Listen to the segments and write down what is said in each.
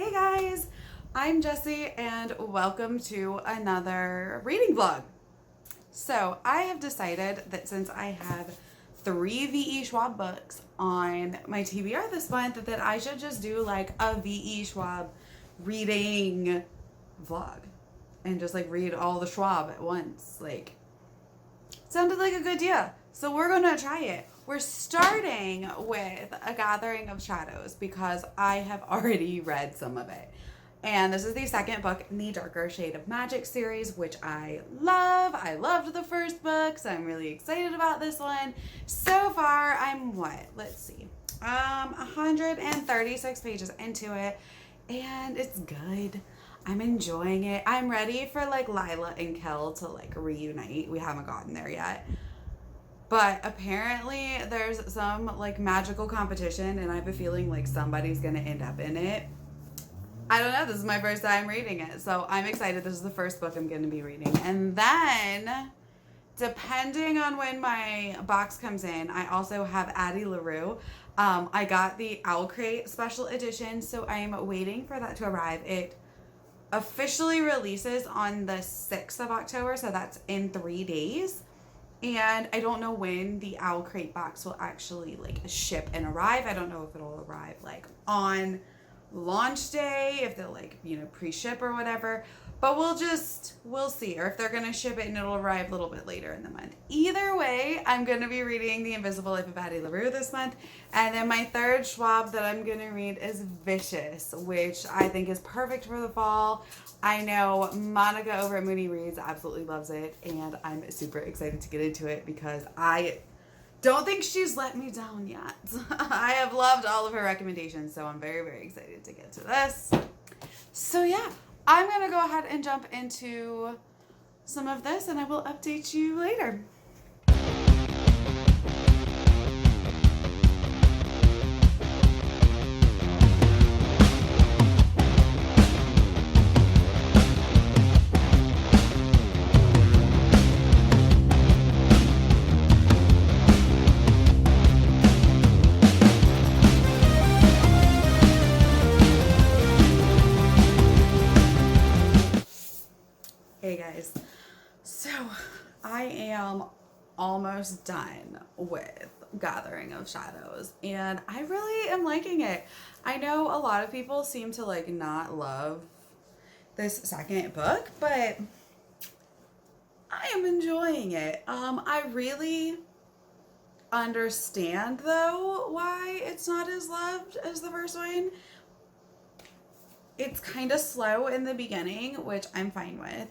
Hey guys, I'm Jessie and welcome to another reading vlog. So I have decided that since I have 3 VE Schwab books on my TBR this month that I should just do like a VE Schwab reading vlog and just like read all the Schwab at once. Like, sounded like a good idea. So we're gonna try it. We're starting with A Gathering of Shadows because I have already read some of it. And this is the second book in the Darker Shade of Magic series, which I love. I loved the first book, so I'm really excited about this one. So far, I'm what? Let's see. 136 pages into it, and it's good. I'm enjoying it. I'm ready for like Lila and Kel to like reunite. We haven't gotten there yet. But apparently there's some like magical competition and I have a feeling like somebody's going to end up in it. I don't know. This is my first time reading it. So I'm excited. This is the first book I'm going to be reading. And then, depending on when my box comes in, I also have Addie LaRue. I got the Owl Crate special edition, so I'm waiting for that to arrive. It officially releases on the 6th of October, so that's in 3 days. And I don't know when the Owl Crate box will actually like ship and arrive. I don't know if it'll arrive like on launch day, if they'll like, pre-ship or whatever. But we'll see. Or if they're going to ship it and it'll arrive a little bit later in the month. Either way, I'm going to be reading The Invisible Life of Addie LaRue this month. And then my third Schwab that I'm going to read is Vicious, which I think is perfect for the fall. I know Monica over at Moody Reads absolutely loves it. And I'm super excited to get into it because I don't think she's let me down yet. I have loved all of her recommendations, so I'm very, very excited to get to this. So yeah, I'm going to go ahead and jump into some of this, and I will update you later. Hey guys, so I am almost done with Gathering of Shadows and I really am liking it. I know a lot of people seem to like not love this second book, but I am enjoying it. I really understand though why it's not as loved as the first one. It's kind of slow in the beginning, which I'm fine with.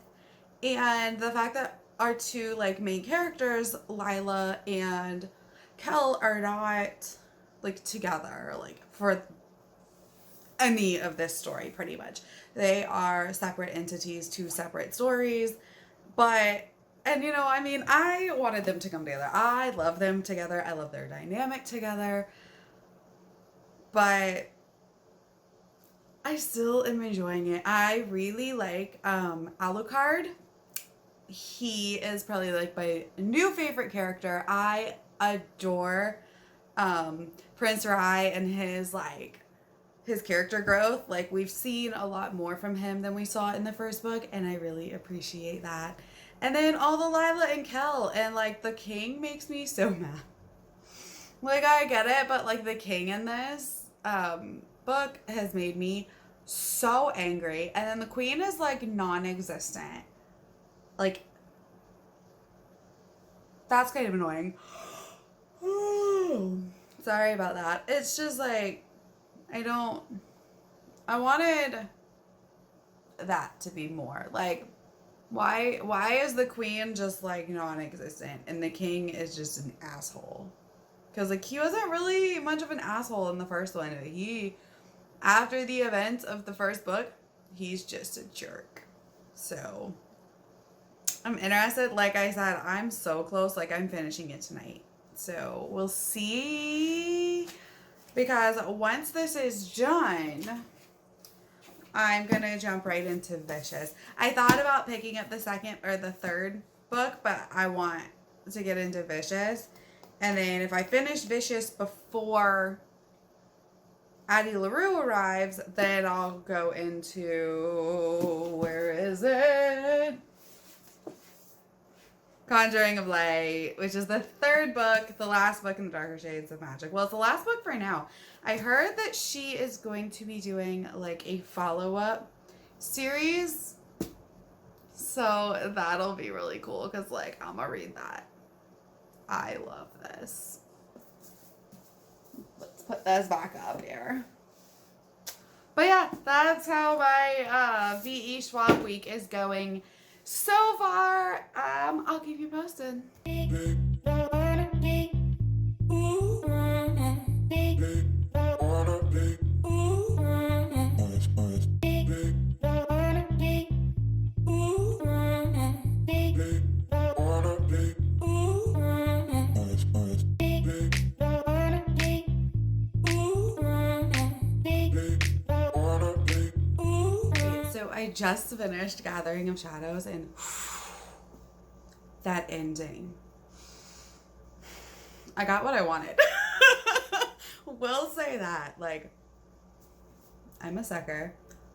And the fact that our two like main characters, Lila and Kel, are not like together like for any of this story pretty much. They are separate entities, two separate stories. But I wanted them to come together. I love them together. I love their dynamic together. But I still am enjoying it. I really like Alucard. He is probably like my new favorite character. I adore Prince Rai and his character growth. Like, we've seen a lot more from him than we saw in the first book, and I really appreciate that. And then all the Lila and Kel, and like the king makes me so mad. Like, I get it, but like the king in this book has made me so angry. And then the queen is like non-existent. Like, that's kind of annoying. Sorry about that. It's just like, I wanted that to be more. Like, why is the queen just like non-existent and the king is just an asshole? Because like, he wasn't really much of an asshole in the first one. After the events of the first book, he's just a jerk. So I'm interested. Like I said, I'm so close. Like, I'm finishing it tonight. So we'll see. Because once this is done, I'm going to jump right into Vicious. I thought about picking up the second or the third book, but I want to get into Vicious. And then if I finish Vicious before Addie LaRue arrives, then I'll go into, where is it? Conjuring of Light, which is the third book, the last book in the Darker Shades of Magic. Well, it's the last book for now. I heard that she is going to be doing like a follow-up series. So that'll be really cool because like I'm gonna read that. I love this. Let's put this back up here. But yeah, that's how my VE Schwab week is going so far. I'll keep you posted. I just finished Gathering of Shadows and that ending. I got what I wanted. Will say that. Like, I'm a sucker.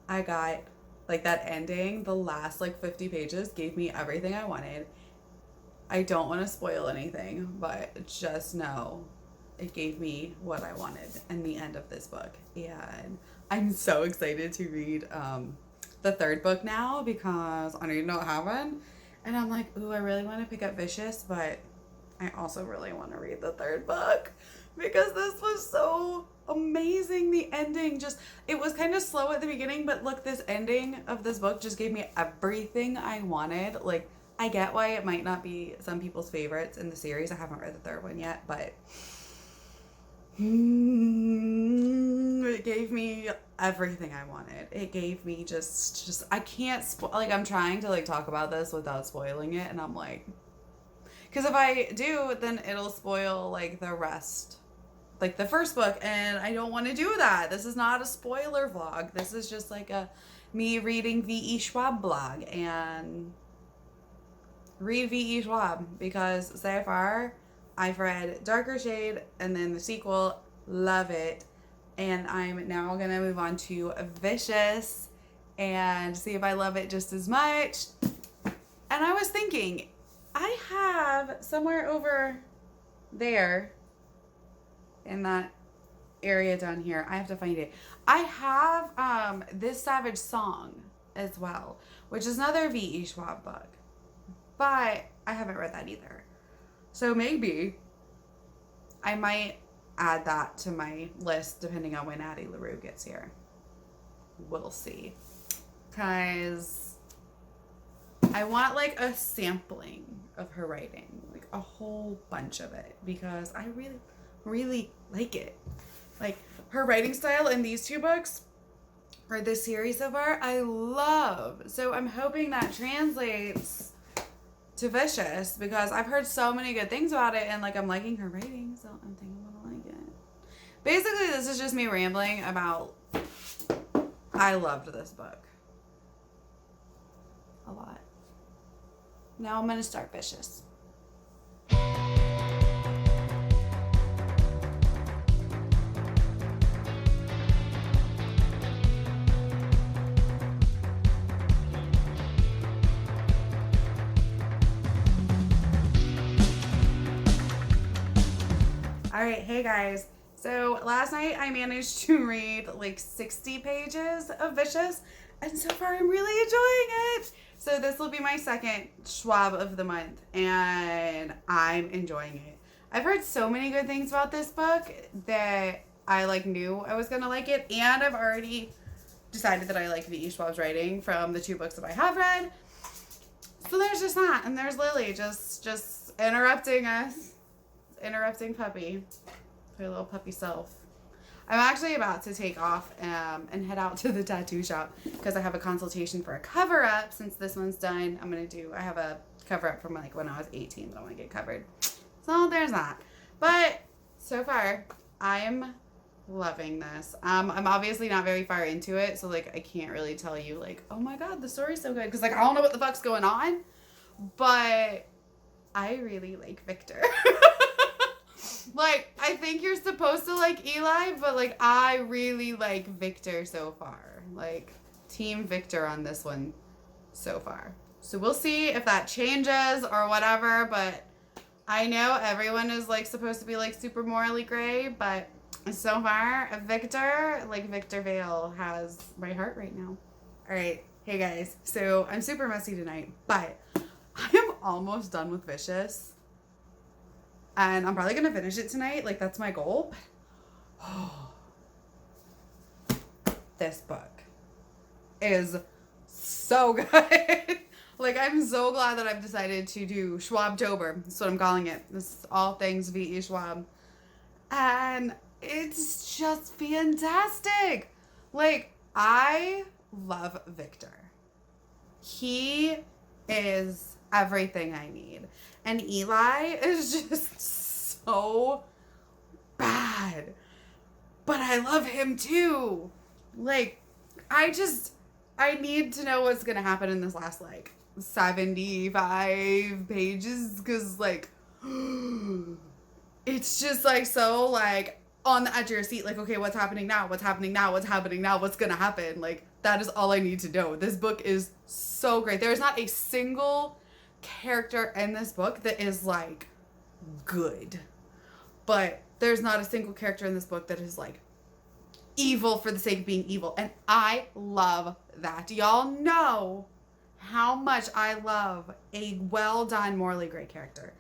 I got, like, that ending, the last, like, 50 pages gave me everything I wanted. I don't want to spoil anything, but just know it gave me what I wanted in the end of this book. And I'm so excited to read, the third book now because I need to know what happened. And I'm like, ooh, I really want to pick up Vicious, but I also really want to read the third book because this was so amazing. The ending just, it was kind of slow at the beginning, but look, this ending of this book just gave me everything I wanted. Like, I get why it might not be some people's favorites in the series. I haven't read the third one yet, but it gave me everything I wanted. It gave me just I can't like, I'm trying to like talk about this without spoiling it, and I'm like, because if I do, then it'll spoil like the rest, like the first book, and I don't want to do that. This is not a spoiler vlog. This is just like a me reading VE Schwab blog, and read VE Schwab because so far I've read Darker Shade and then the sequel, love it. And I'm now going to move on to Vicious and see if I love it just as much. And I was thinking, I have somewhere over there in that area down here, I have to find it. I have This Savage Song as well, which is another VE Schwab book. But I haven't read that either. So maybe I might add that to my list depending on when Addie LaRue gets here. We'll see. Because I want like a sampling of her writing. Like a whole bunch of it. Because I really, really like it. Like her writing style in these two books, or this series so far, I love. So I'm hoping that translates to Vicious because I've heard so many good things about it and like I'm liking her writing, so I'm thinking I'm gonna like it. Basically, this is just me rambling about I loved this book a lot. Now I'm gonna start Vicious. Alright, hey guys. So last night I managed to read like 60 pages of Vicious, and so far I'm really enjoying it. So this will be my second Schwab of the month, and I'm enjoying it. I've heard so many good things about this book that I like knew I was gonna like it, and I've already decided that I like V.E. Schwab's writing from the two books that I have read. So there's just that, and there's Lily just interrupting us. Interrupting puppy, her little puppy self. I'm actually about to take off and head out to the tattoo shop because I have a consultation for a cover-up. Since this one's done, I have a cover-up from like when I was 18 that I want to get covered. So there's that. But so far, I'm loving this. I'm obviously not very far into it, so like I can't really tell you like, oh my god, the story's so good, because like I don't know what the fuck's going on, but I really like Victor. Like, I think you're supposed to like Eli, but like I really like Victor so far. Like, Team Victor on this one so far. So we'll see if that changes or whatever, but I know everyone is like supposed to be like super morally gray, but so far, Victor Vale has my heart right now. All right. Hey guys. So I'm super messy tonight, but I am almost done with Vicious. And I'm probably going to finish it tonight. Like, that's my goal. This book is so good. Like, I'm so glad that I've decided to do Schwab-tober. That's what I'm calling it. This is all things VE Schwab. And it's just fantastic. Like, I love Victor. He is everything I need. And Eli is just so bad. But I love him too. Like, I need to know what's going to happen in this last, like, 75 pages. Because, like, it's just, like, so, like, on the edge of your seat. Like, okay, what's happening now? What's happening now? What's happening now? What's going to happen? Like, that is all I need to know. This book is so great. There's not a single character in this book that is like good, but there's not a single character in this book that is like evil for the sake of being evil, and I love that. Y'all know how much I love a well done morally gray character,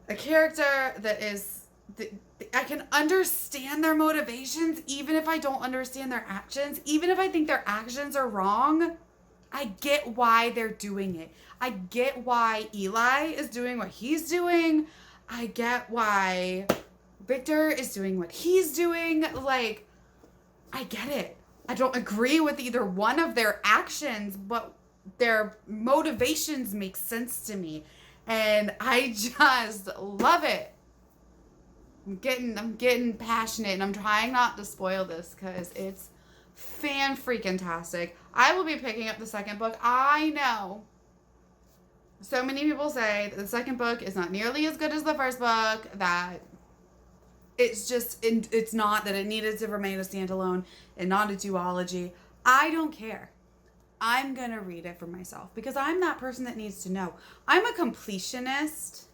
a character that is I can understand their motivations even if I don't understand their actions, even if I think their actions are wrong. I get why they're doing it. I get why Eli is doing what he's doing. I get why Victor is doing what he's doing. Like, I get it. I don't agree with either one of their actions, but their motivations make sense to me. And I just love it. I'm getting passionate, and I'm trying not to spoil this because it's fan-freaking-tastic. I will be picking up the second book. I know so many people say that the second book is not nearly as good as the first book, that it's not, that it needed to remain a standalone and not a duology. I don't care. I'm going to read it for myself because I'm that person that needs to know. I'm a completionist.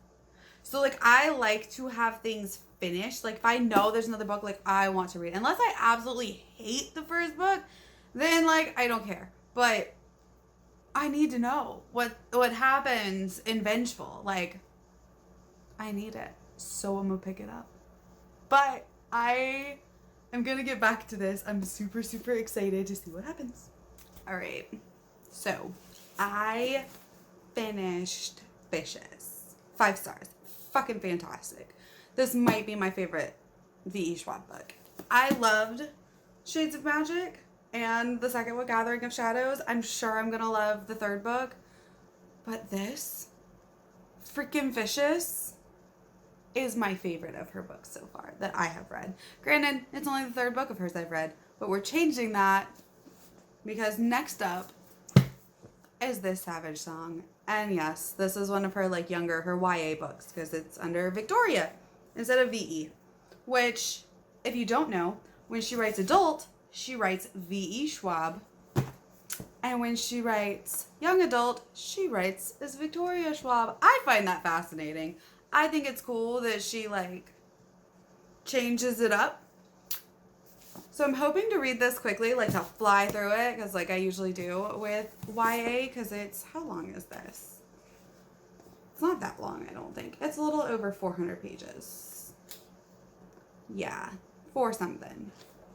So, like, I like to have things finished. Like, if I know there's another book, like, I want to read. Unless I absolutely hate the first book, then, like, I don't care. But I need to know what happens in Vengeful. Like, I need it. So I'm going to pick it up. But I am going to get back to this. I'm super, super excited to see what happens. All right. So, I finished Vicious. 5 stars. Fucking fantastic. This might be my favorite V.E. Schwab book. I loved Shades of Magic and the second book, Gathering of Shadows. I'm sure I'm gonna love the third book. But this, freaking Vicious, is my favorite of her books so far that I have read. Granted, it's only the third book of hers I've read, but we're changing that because next up is this Savage Song. And yes, this is one of her like younger, her YA books, because it's under Victoria instead of VE. Which, if you don't know, when she writes adult, she writes VE Schwab. And when she writes young adult, she writes as Victoria Schwab. I find that fascinating. I think it's cool that she like changes it up. So I'm hoping to read this quickly, like to fly through it, because like I usually do with YA, because it's, how long is this? It's not that long, I don't think. It's a little over 400 pages. Yeah, 4 something.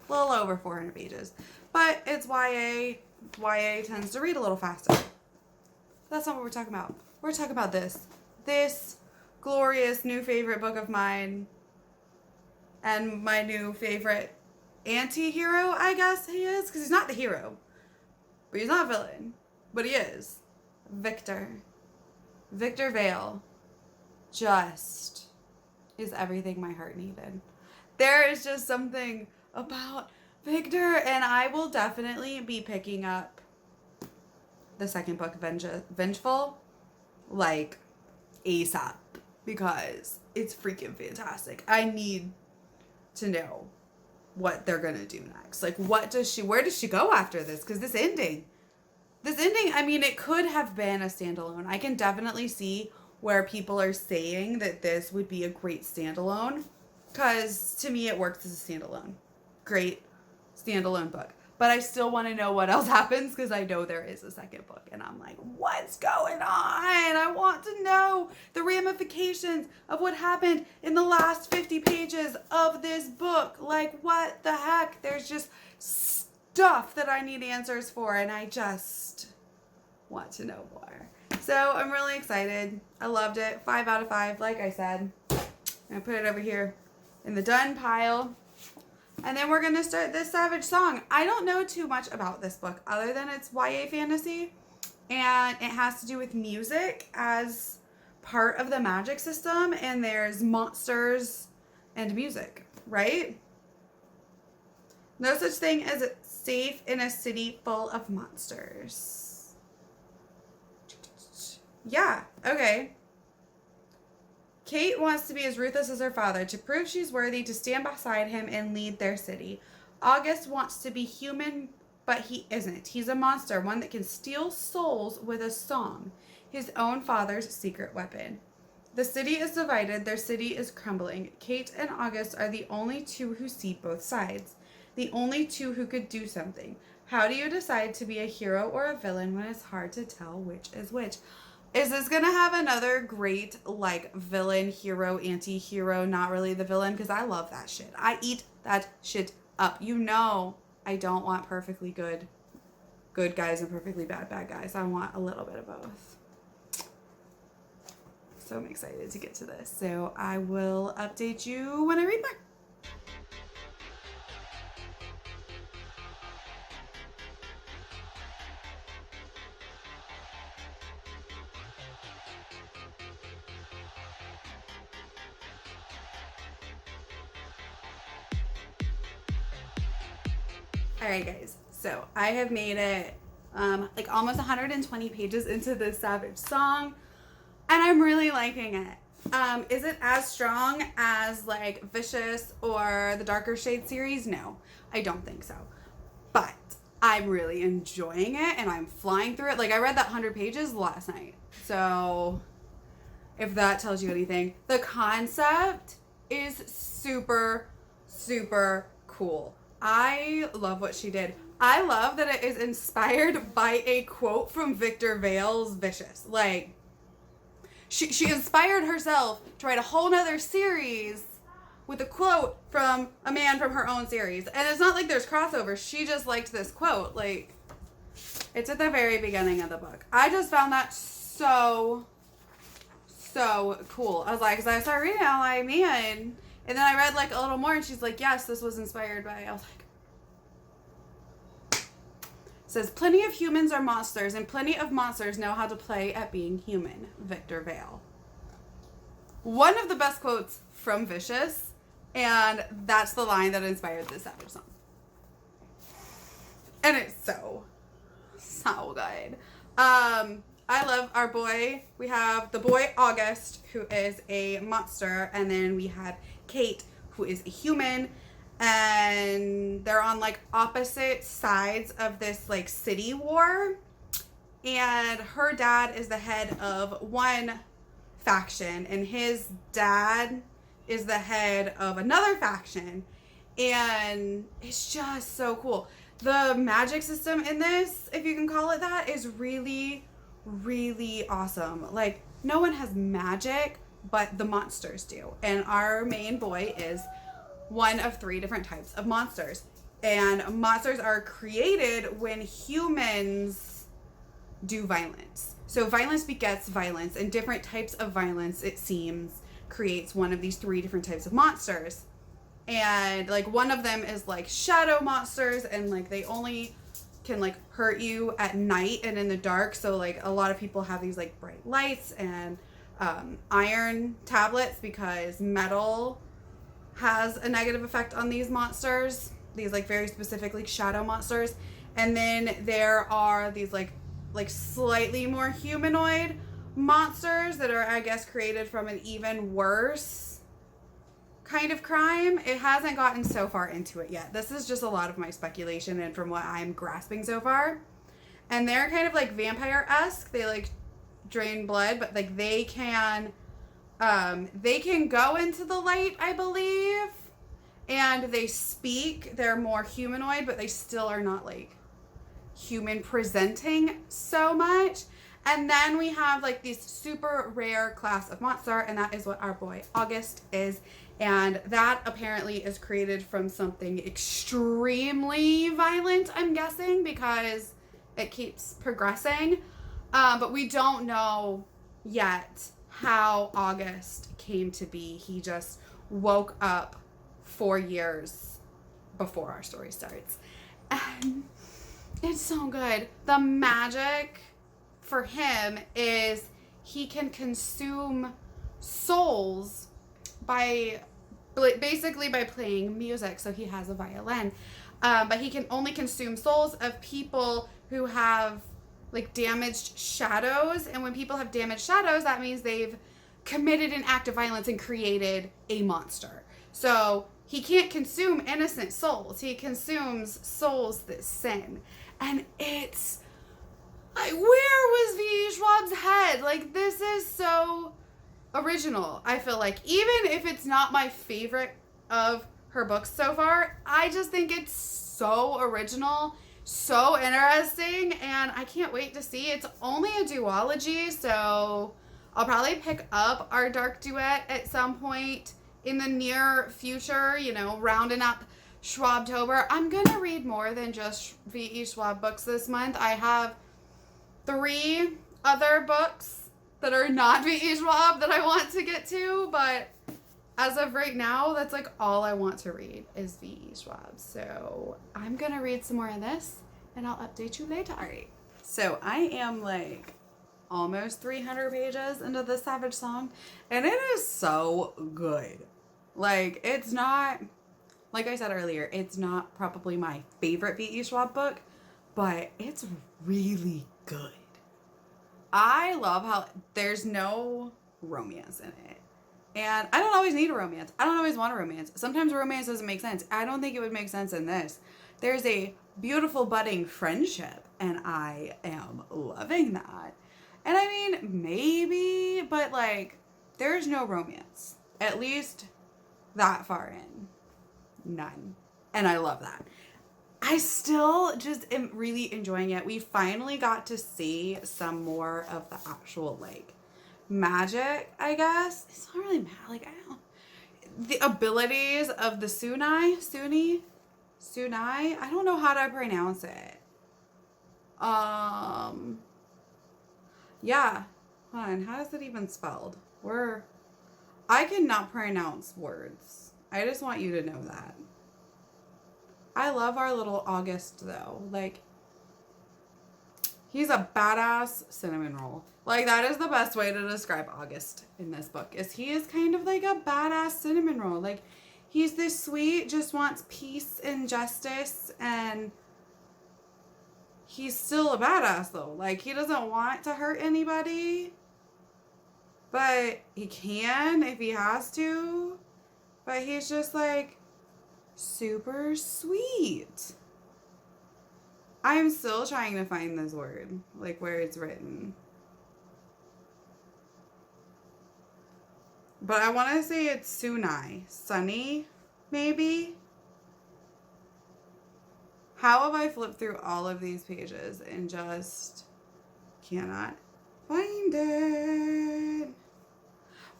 A little over 400 pages. But it's YA. YA tends to read a little faster. That's not what we're talking about. We're talking about this. This glorious new favorite book of mine. And my new favorite anti-hero, I guess he is, because he's not the hero, but he's not a villain, but he is Victor Vale. Just is everything my heart needed. There is just something about Victor, and I will definitely be picking up the second book, Vengeful, like ASAP, because it's freaking fantastic. I need to know what they're gonna do next. Like, where does she go after this? Because this ending, I mean, it could have been a standalone. I can definitely see where people are saying that this would be a great standalone, because to me it works as a standalone. Great standalone book. But I still want to know what else happens, because I know there is a second book. And I'm like, what's going on? I want to know the ramifications of what happened in the last 50 pages of this book. Like, what the heck? There's just stuff that I need answers for, and I just want to know more. So I'm really excited. I loved it. 5 out of 5, like I said. I'm going to put it over here in the done pile. And then we're going to start this Savage Song. I don't know too much about this book other than it's YA fantasy. And it has to do with music as part of the magic system. And there's monsters and music, right? No such thing as safe in a city full of monsters. Yeah, okay. Kate wants to be as ruthless as her father to prove she's worthy to stand beside him and lead their city. August wants to be human, but he isn't. He's a monster, one that can steal souls with a song, his own father's secret weapon. The city is divided. Their city is crumbling. Kate and August are the only two who see both sides, the only two who could do something. How do you decide to be a hero or a villain when it's hard to tell which is which? Is this going to have another great, like, villain, hero, anti-hero, not really the villain? Because I love that shit. I eat that shit up. You know I don't want perfectly good guys and perfectly bad guys. I want a little bit of both. So I'm excited to get to this. So I will update you when I read more. Alright guys, so I have made it like almost 120 pages into this Savage Song, and I'm really liking it. Is it as strong as like Vicious or the Darker Shade series? No, I don't think so. But I'm really enjoying it and I'm flying through it. Like, I read that 100 pages last night. So if that tells you anything, the concept is super, super cool. I love what she did. I love that it is inspired by a quote from Victor Vale's Vicious. Like, she inspired herself to write a whole nother series with a quote from a man from her own series. And it's not like there's crossovers. She just liked this quote. Like, it's at the very beginning of the book. I just found that so cool. I was like, because I started reading it, I'm like, man. And then I read like a little more and she's like, yes, this was inspired by, I was like, it says, plenty of humans are monsters and plenty of monsters know how to play at being human. Victor Vale. One of the best quotes from Vicious, and that's the line that inspired this Savage Song. And it's so good. I love our boy. We have the boy August, who is a monster, and then we have Kate, who is a human, and they're on like opposite sides of this like city war, and her dad is the head of one faction and his dad is the head of another faction, and it's just so cool. The magic system in this, if you can call it that, is really awesome. Like, no one has magic, but the monsters do. And our main boy is one of 3 different types of monsters. And monsters are created when humans do violence. So violence begets violence, and different types of violence, it seems, creates one of these 3 different types of monsters. And like one of them is like shadow monsters, and like they only can like hurt you at night and in the dark. So like a lot of people have these like bright lights and iron tablets, because metal has a negative effect on these monsters, these like very specifically shadow monsters. And then there are these like slightly more humanoid monsters that are, I guess, created from an even worse kind of crime. It hasn't gotten so far into it yet. This is just a lot of my speculation and from what I'm grasping so far. And they're kind of like vampire-esque. They like drain blood, but like they can go into the light, I believe. And they speak. They're more humanoid, but they still are not like human presenting so much. And then we have like these super rare class of monster, and that is what our boy August is. And that apparently is created from something extremely violent, I'm guessing, because it keeps progressing. But we don't know yet how August came to be. He just woke up 4 years before our story starts. And it's so good. The magic for him is he can consume souls by playing music. So he has a violin. But he can only consume souls of people who have like damaged shadows. And when people have damaged shadows, that means they've committed an act of violence and created a monster. So he can't consume innocent souls. He consumes souls that sin. And it's like, where was V. Schwab's head? Like, this is so original, I feel like. Even if it's not my favorite of her books so far, I just think it's so original, so interesting, and I can't wait to see. It's only a duology, so I'll probably pick up our Dark Duet at some point in the near future, you know, rounding up Schwab-tober. I'm going to read more than just V.E. Schwab books this month. I have 3 other books that are not V.E. Schwab that I want to get to, but as of right now, that's like all I want to read is V.E. Schwab. So I'm going to read some more of this, and I'll update you later. All right. So I am like almost 300 pages into the Savage Song, and it is so good. Like, it's not, like I said earlier, it's not probably my favorite V.E. Schwab book, but it's really good. I love how there's no romance in it. And I don't always need a romance. I don't always want a romance. Sometimes romance doesn't make sense. I don't think it would make sense in this. There's a beautiful budding friendship, and I am loving that. And I mean, maybe, but like, there's no romance. At least that far in. None. And I love that. I still just am really enjoying it. We finally got to see some more of the actual, like, magic, I guess. It's not really magic. Like, I don't. The abilities of the Sunai. I don't know how to pronounce it. Yeah. Hold on. How is it even spelled? I cannot pronounce words. I just want you to know that. I love our little August, though. Like, he's a badass cinnamon roll. Like, that is the best way to describe August in this book, is he is kind of like a badass cinnamon roll. Like, he's this sweet, just wants peace and justice, and he's still a badass, though. Like, he doesn't want to hurt anybody, but he can if he has to. But he's just, like, super sweet. I'm still trying to find this word, like where it's written. But I want to say it's Sunai. Sunny, maybe? How have I flipped through all of these pages and just cannot find it?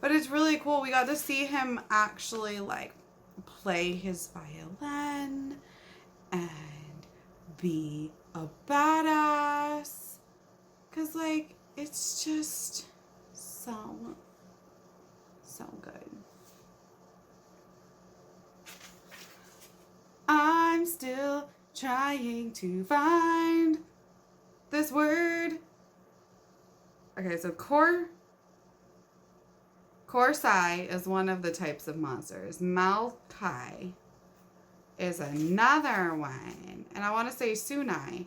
But it's really cool. We got to see him actually, like, play his violin and be a badass, cause like it's just so good. I'm still trying to find this word. Okay, so Korsai is one of the types of monsters. Malkai is another one. And I want to say Sunai.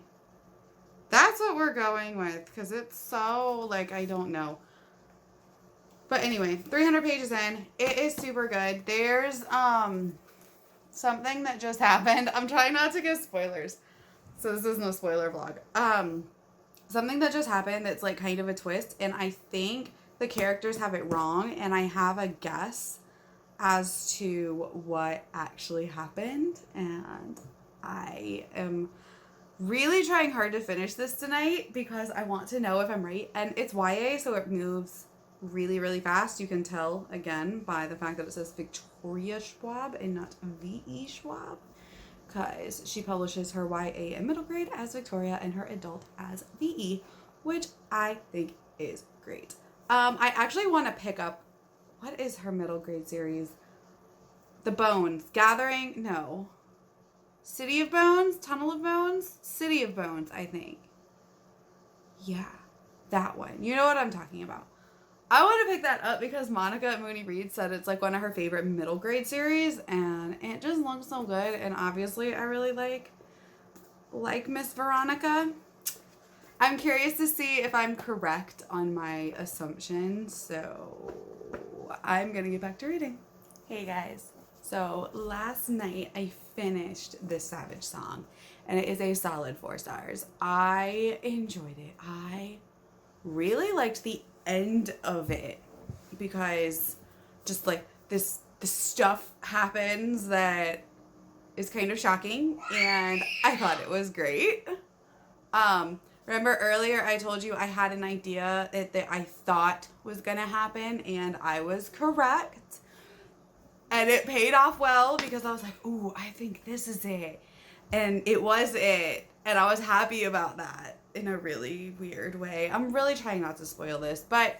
That's what we're going with, because it's so, like, I don't know. But anyway, 300 pages in. It is super good. There's something that just happened. I'm trying not to give spoilers. So this is no spoiler vlog. Something that just happened that's like kind of a twist, and I think the characters have it wrong, and I have a guess as to what actually happened, and I am really trying hard to finish this tonight because I want to know if I'm right. And it's YA, so it moves really, really fast. You can tell, again, by the fact that it says Victoria Schwab and not VE Schwab, because she publishes her YA in middle grade as Victoria and her adult as VE, which I think is great. I actually want to pick up, what is her middle grade series? The Bones. Gathering? No. City of Bones? Tunnel of Bones? City of Bones, I think. Yeah, that one. You know what I'm talking about. I want to pick that up because Monica at Mooney Reed said it's like one of her favorite middle grade series, and it just looks so good. And obviously I really like Miss Veronica. I'm curious to see if I'm correct on my assumptions, so I'm gonna get back to reading. Hey guys, so last night I finished this Savage Song, and it is a solid 4 stars. I enjoyed it. I really liked the end of it because just like this stuff happens that is kind of shocking, and I thought it was great. Remember earlier I told you I had an idea that I thought was gonna happen, and I was correct, and it paid off well because I was like, ooh, I think this is it, and it was it, and I was happy about that in a really weird way. I'm really trying not to spoil this, but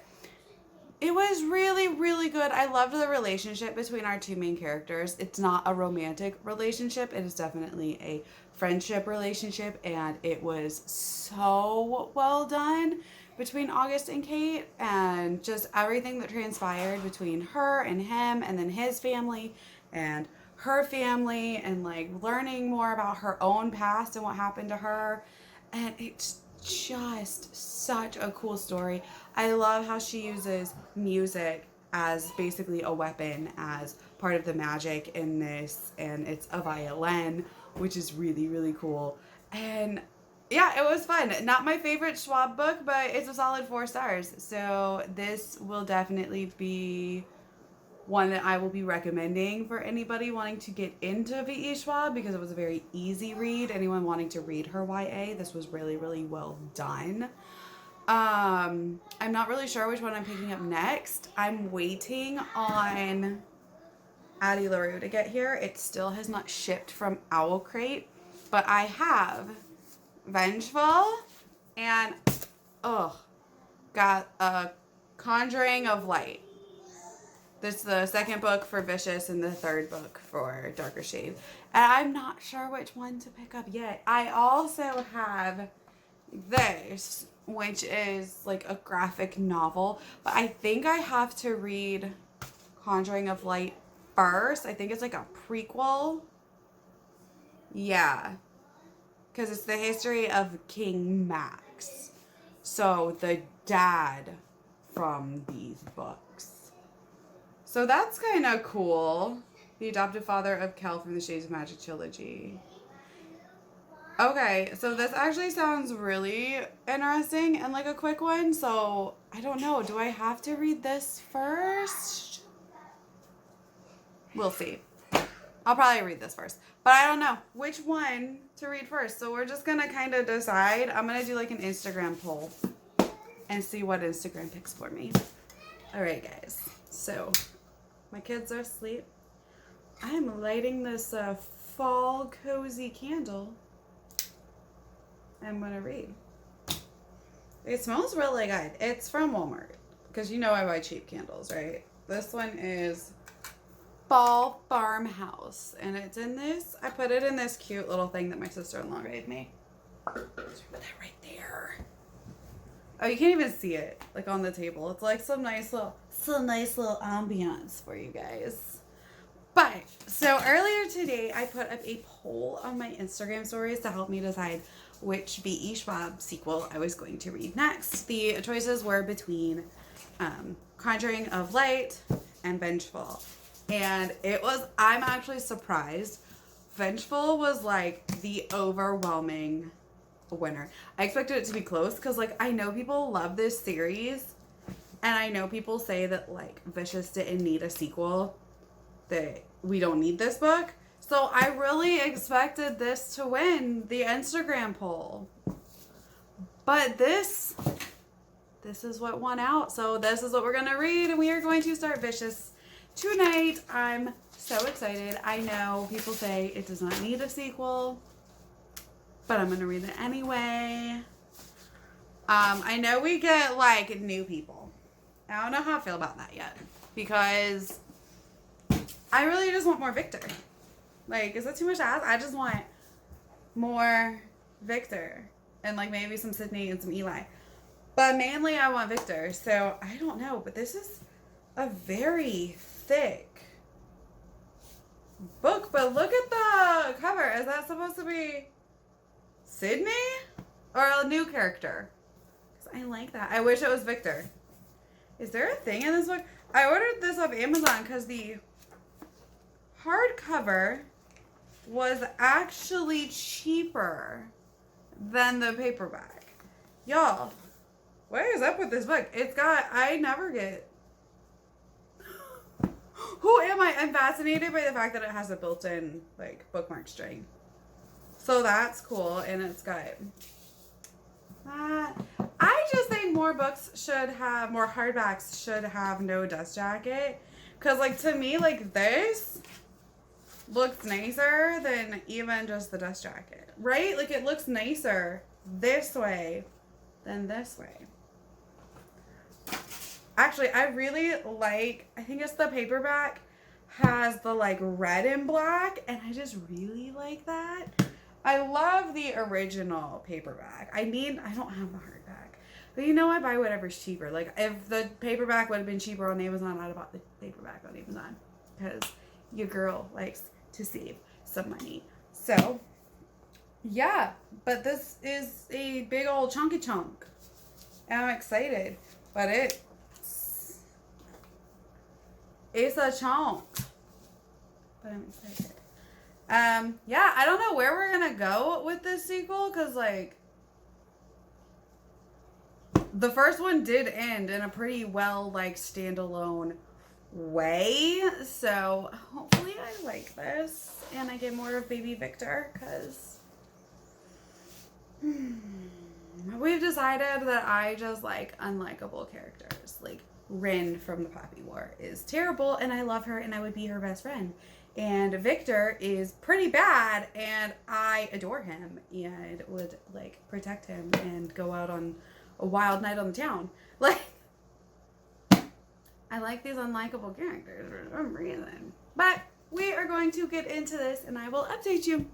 it was really, really good. I loved the relationship between our two main characters. It's not a romantic relationship. It is definitely a friendship relationship, and it was so well done between August and Kate, and just everything that transpired between her and him, and then his family and her family, and like learning more about her own past and what happened to her. And it's just such a cool story. I love how she uses music as basically a weapon, as part of the magic in this, and it's a violin, which is really, really cool. And yeah, it was fun. Not my favorite Schwab book, but it's a solid 4 stars. So this will definitely be one that I will be recommending for anybody wanting to get into V.E. Schwab, because it was a very easy read. Anyone wanting to read her YA, this was really, really well done. I'm not really sure which one I'm picking up next. I'm waiting on Addie LaRue to get here. It still has not shipped from Owl Crate, but I have Vengeful and got a Conjuring of Light. This is the second book for Vicious and the third book for Darker Shade. And I'm not sure which one to pick up yet. I also have this, which is like a graphic novel, but I think I have to read Conjuring of Light first. I think it's like a prequel. Yeah. Because it's the history of King Max. So the dad from these books. So that's kind of cool. The adoptive father of Kel from the Shades of Magic trilogy. Okay, so this actually sounds really interesting and like a quick one. So I don't know. Do I have to read this first? We'll see. I'll probably read this first. But I don't know which one to read first. So we're just going to kind of decide. I'm going to do like an Instagram poll and see what Instagram picks for me. All right, guys. So my kids are asleep. I'm lighting this fall cozy candle. I'm going to read. It smells really good. It's from Walmart. Because you know I buy cheap candles, right? This one is Fall Farmhouse. And it's in this. I put it in this cute little thing that my sister-in-law gave me. Put that right there. Oh, you can't even see it. Like on the table. It's like some nice little ambiance for you guys. But, so earlier today, I put up a poll on my Instagram stories to help me decide which V.E. Schwab sequel I was going to read next. The choices were between Conjuring of Light and Vengeful. And I'm actually surprised. Vengeful was like the overwhelming winner. I expected it to be close because like I know people love this series, and I know people say that like Vicious didn't need a sequel, that we don't need this book. So I really expected this to win the Instagram poll. But this is what won out. So this is what we're going to read, and we are going to start Vicious tonight. I'm so excited. I know people say it does not need a sequel, but I'm going to read it anyway. I know we get like new people. I don't know how I feel about that yet, because I really just want more Victor. Like, is that too much to ask? I just want more Victor and like maybe some Sydney and some Eli. But mainly I want Victor. So I don't know, but this is a very thick book. But look at the cover. Is that supposed to be Sydney or a new character? Because I like that. I wish it was Victor. Is there a thing in this book? I ordered this off Amazon because the hardcover was actually cheaper than the paperback. Y'all, what is up with this book? I never get... Who am I? I'm fascinated by the fact that it has a built-in, like, bookmark string. So that's cool, and it's got that. I just think more hardbacks should have no dust jacket. Because, like, to me, like, this looks nicer than even just the dust jacket, right? Like, it looks nicer this way than this way. Actually, I really like, I think it's the paperback has the like red and black, and I just really like that. I love the original paperback. I don't have the hardback, but I buy whatever's cheaper. Like, if the paperback would have been cheaper on Amazon, I'd have bought the paperback on Amazon, because your girl likes to save some money. So yeah, but this is a big old chunky chunk, and I'm excited. But it's a chunk, but I'm excited. Yeah, I don't know where we're gonna go with this sequel, because like the first one did end in a pretty well like standalone way, so hopefully I like this and I get more of baby Victor, because we've decided that I just like unlikable characters. Like Rin from the Poppy War is terrible, and I love her, and I would be her best friend. And Victor is pretty bad, and I adore him and would like protect him and go out on a wild night on the town. Like, I like these unlikable characters for some reason. But we are going to get into this, and I will update you.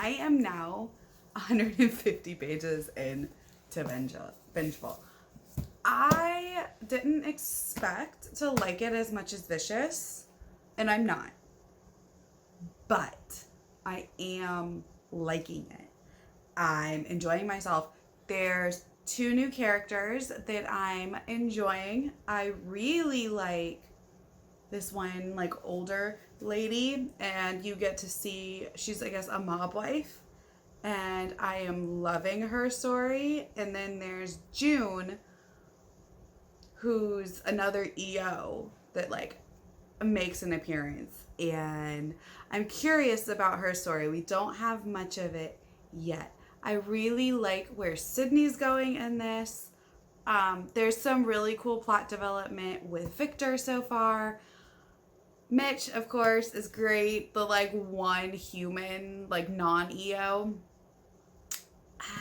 I am now 150 pages into Vengeful. I didn't expect to like it as much as Vicious, and I'm not. But I am liking it. I'm enjoying myself. There's 2 new characters that I'm enjoying. I really like this one, like, older lady, and you get to see, she's, I guess, a mob wife, and I am loving her story. And then there's June, who's another EO that, like, makes an appearance, and I'm curious about her story. We don't have much of it yet. I really like where Sydney's going in this. There's some really cool plot development with Victor so far. Mitch, of course, is great. The like one human, like non-EO.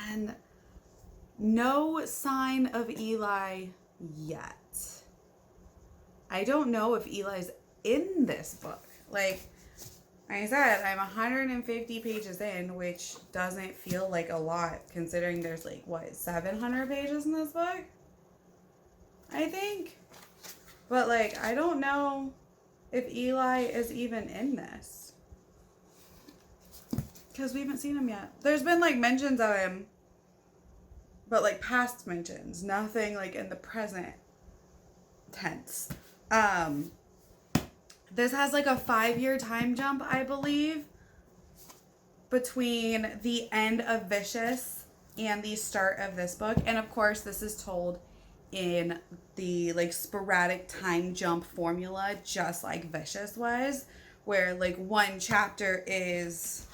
And no sign of Eli yet. I don't know if Eli's in this book. Like I said, I'm 150 pages in, which doesn't feel like a lot considering there's like, what, 700 pages in this book? I think. But like, I don't know if Eli is even in this. Because we haven't seen him yet. There's been like mentions of him, but like past mentions. Nothing like in the present tense. This has like a 5-year time jump, I believe, between the end of Vicious and the start of this book. And of course, this is told in the like sporadic time jump formula, just like Vicious was, where like one chapter is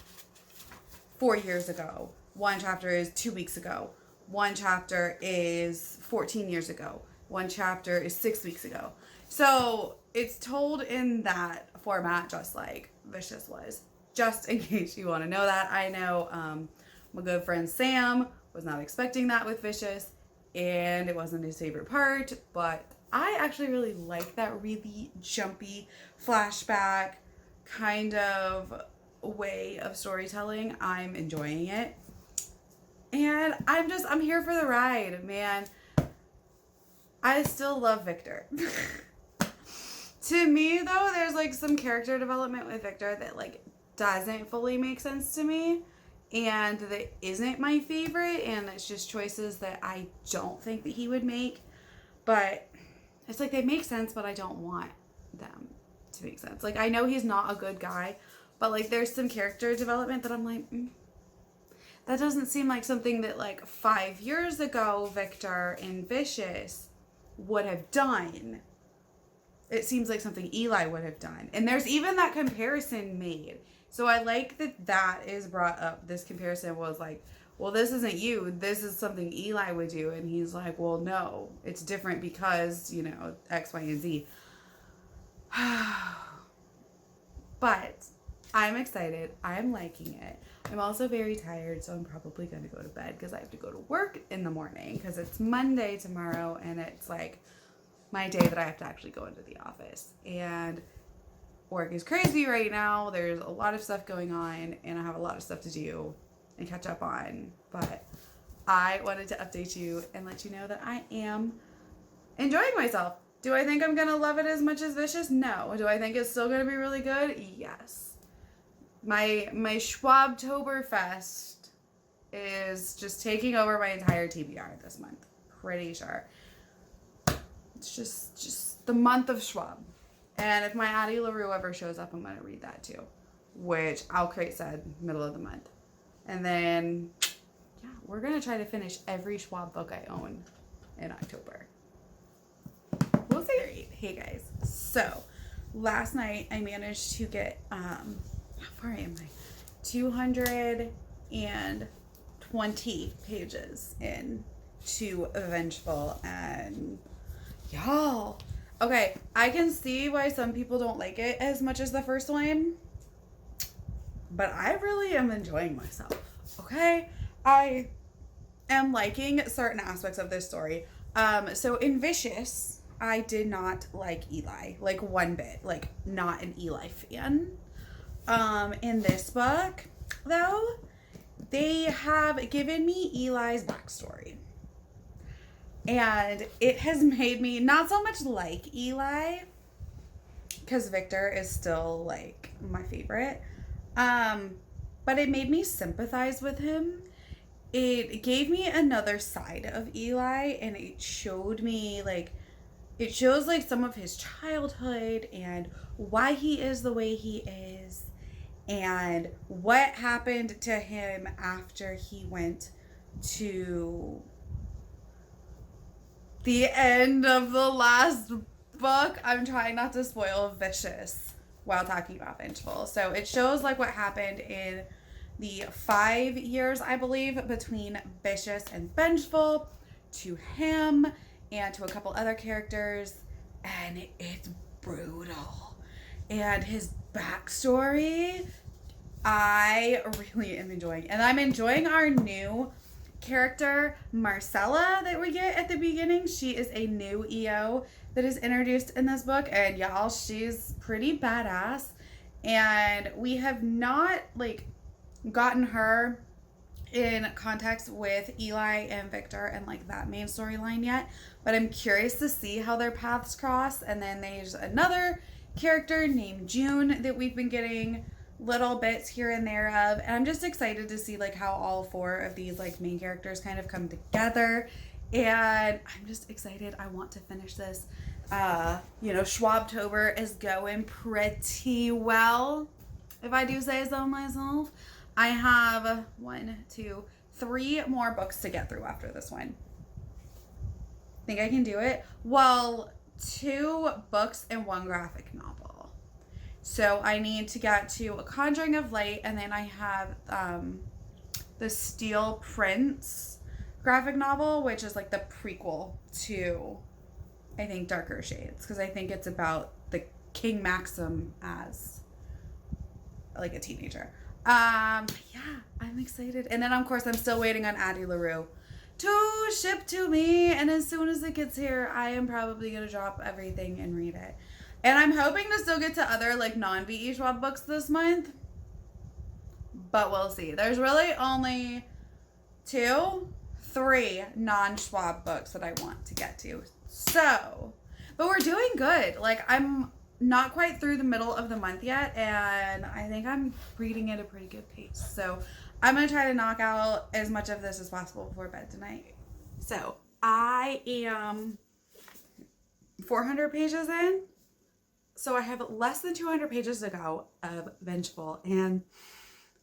4 years ago, one chapter is 2 weeks ago, one chapter is 14 years ago, one chapter is 6 weeks ago. So it's told in that format, just like Vicious was. Just in case you want to know that. I know my good friend Sam was not expecting that with Vicious, and it wasn't his favorite part, but I actually really like that really jumpy flashback kind of way of storytelling. I'm enjoying it. And I'm here for the ride, man. I still love Victor. To me, though, there's like some character development with Victor that like doesn't fully make sense to me, and that isn't my favorite, and it's just choices that I don't think that he would make. But it's like they make sense, but I don't want them to make sense. Like I know he's not a good guy, but like there's some character development that I'm like, that doesn't seem like something that like 5 years ago Victor in Vicious would have done. It seems like something Eli would have done. And there's even that comparison made. So I like that that is brought up. This comparison was like, well, this isn't you. This is something Eli would do. And he's like, well, no, it's different because, you know, X, Y, and Z. But I'm excited. I'm liking it. I'm also very tired, so I'm probably going to go to bed because I have to go to work in the morning because it's Monday tomorrow, and it's like my day that I have to actually go into the office. And work is crazy right now. There's a lot of stuff going on, and I have a lot of stuff to do and catch up on. But I wanted to update you and let you know that I am enjoying myself. Do I think I'm going to love it as much as Vicious? No. Do I think it's still going to be really good? Yes. My Schwab-tober fest is just taking over my entire TBR this month. Pretty sure. It's just the month of Schwab. And if my Addie LaRue ever shows up, I'm going to read that too. Which I'll create said middle of the month. And then, yeah, we're going to try to finish every Schwab book I own in October. We'll see. Hey guys. So, last night I managed to get, how far am I? 220 pages in to Vengeful, and y'all, okay, I can see why some people don't like it as much as the first one, but I really am enjoying myself. Okay, I am liking certain aspects of this story. So in Vicious, I did not like Eli, like one bit, like not an Eli fan. In this book, though, they have given me Eli's backstory. And it has made me not so much like Eli, because Victor is still, like, my favorite. But it made me sympathize with him. It gave me another side of Eli, and it showed me, like, it shows, like, some of his childhood and why he is the way he is, and what happened to him after he went to the end of the last book. I'm trying not to spoil Vicious while talking about Vengeful. So it shows like what happened in the 5 years, I believe, between Vicious and Vengeful to him and to a couple other characters, and it's brutal. And his backstory, I really am enjoying. And I'm enjoying our new character, Marcella, that we get at the beginning. She is a new EO that is introduced in this book, and y'all, she's pretty badass. And we have not, like, gotten her in context with Eli and Victor and, like, that main storyline yet, but I'm curious to see how their paths cross. And then there's another character named June that we've been getting little bits here and there of, and I'm just excited to see, like, how all four of these, like, main characters kind of come together. And I'm just excited. I want to finish this. Schwab-tober is going pretty well, if I do say so myself. I have 3 more books to get through after this one. Think I can do it? Well, 2 books and 1 graphic novel. So I need to get to A Conjuring of Light, and then I have the Steel Prince graphic novel, which is like the prequel to, I think, Darker Shades, because I think it's about the King Maxim as like a teenager. Yeah, I'm excited. And then, of course, I'm still waiting on Addie LaRue to ship to me, and as soon as it gets here, I am probably going to drop everything and read it. And I'm hoping to still get to other, like, non-VE Schwab books this month, but we'll see. There's really only 3 non-Schwab books that I want to get to. So, but we're doing good. Like, I'm not quite through the middle of the month yet, and I think I'm reading at a pretty good pace. So I'm going to try to knock out as much of this as possible before bed tonight. So I am 400 pages in. So I have less than 200 pages to go of Vengeful, and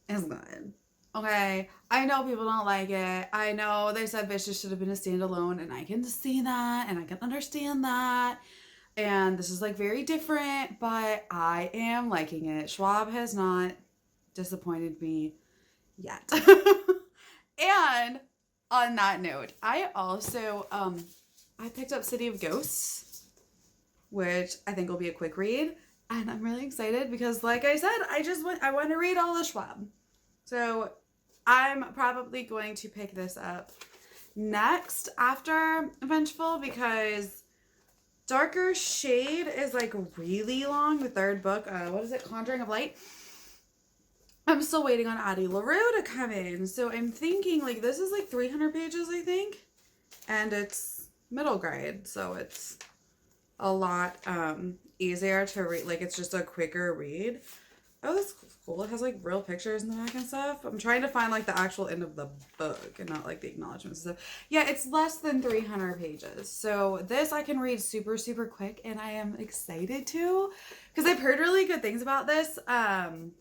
it's good. Okay, I know people don't like it. I know they said Vicious should have been a standalone, and I can see that, and I can understand that. And this is, like, very different, but I am liking it. Schwab has not disappointed me yet. And on that note, I also, I picked up City of Ghosts, which I think will be a quick read. And I'm really excited because, like I said, I want to read all the Schwab. So I'm probably going to pick this up next after Vengeful, because Darker Shade is, like, really long. The 3rd book, what is it? Conjuring of Light. I'm still waiting on Addie LaRue to come in. So I'm thinking, like, this is, like, 300 pages, I think. And it's middle grade. So it's a lot easier to read. Like, it's just a quicker read. Oh, this is cool. It has, like, real pictures in the back and stuff. I'm trying to find, like, the actual end of the book and not, like, the acknowledgments and stuff. Yeah, it's less than 300 pages. So this I can read super, super quick, and I am excited to, because I've heard really good things about this.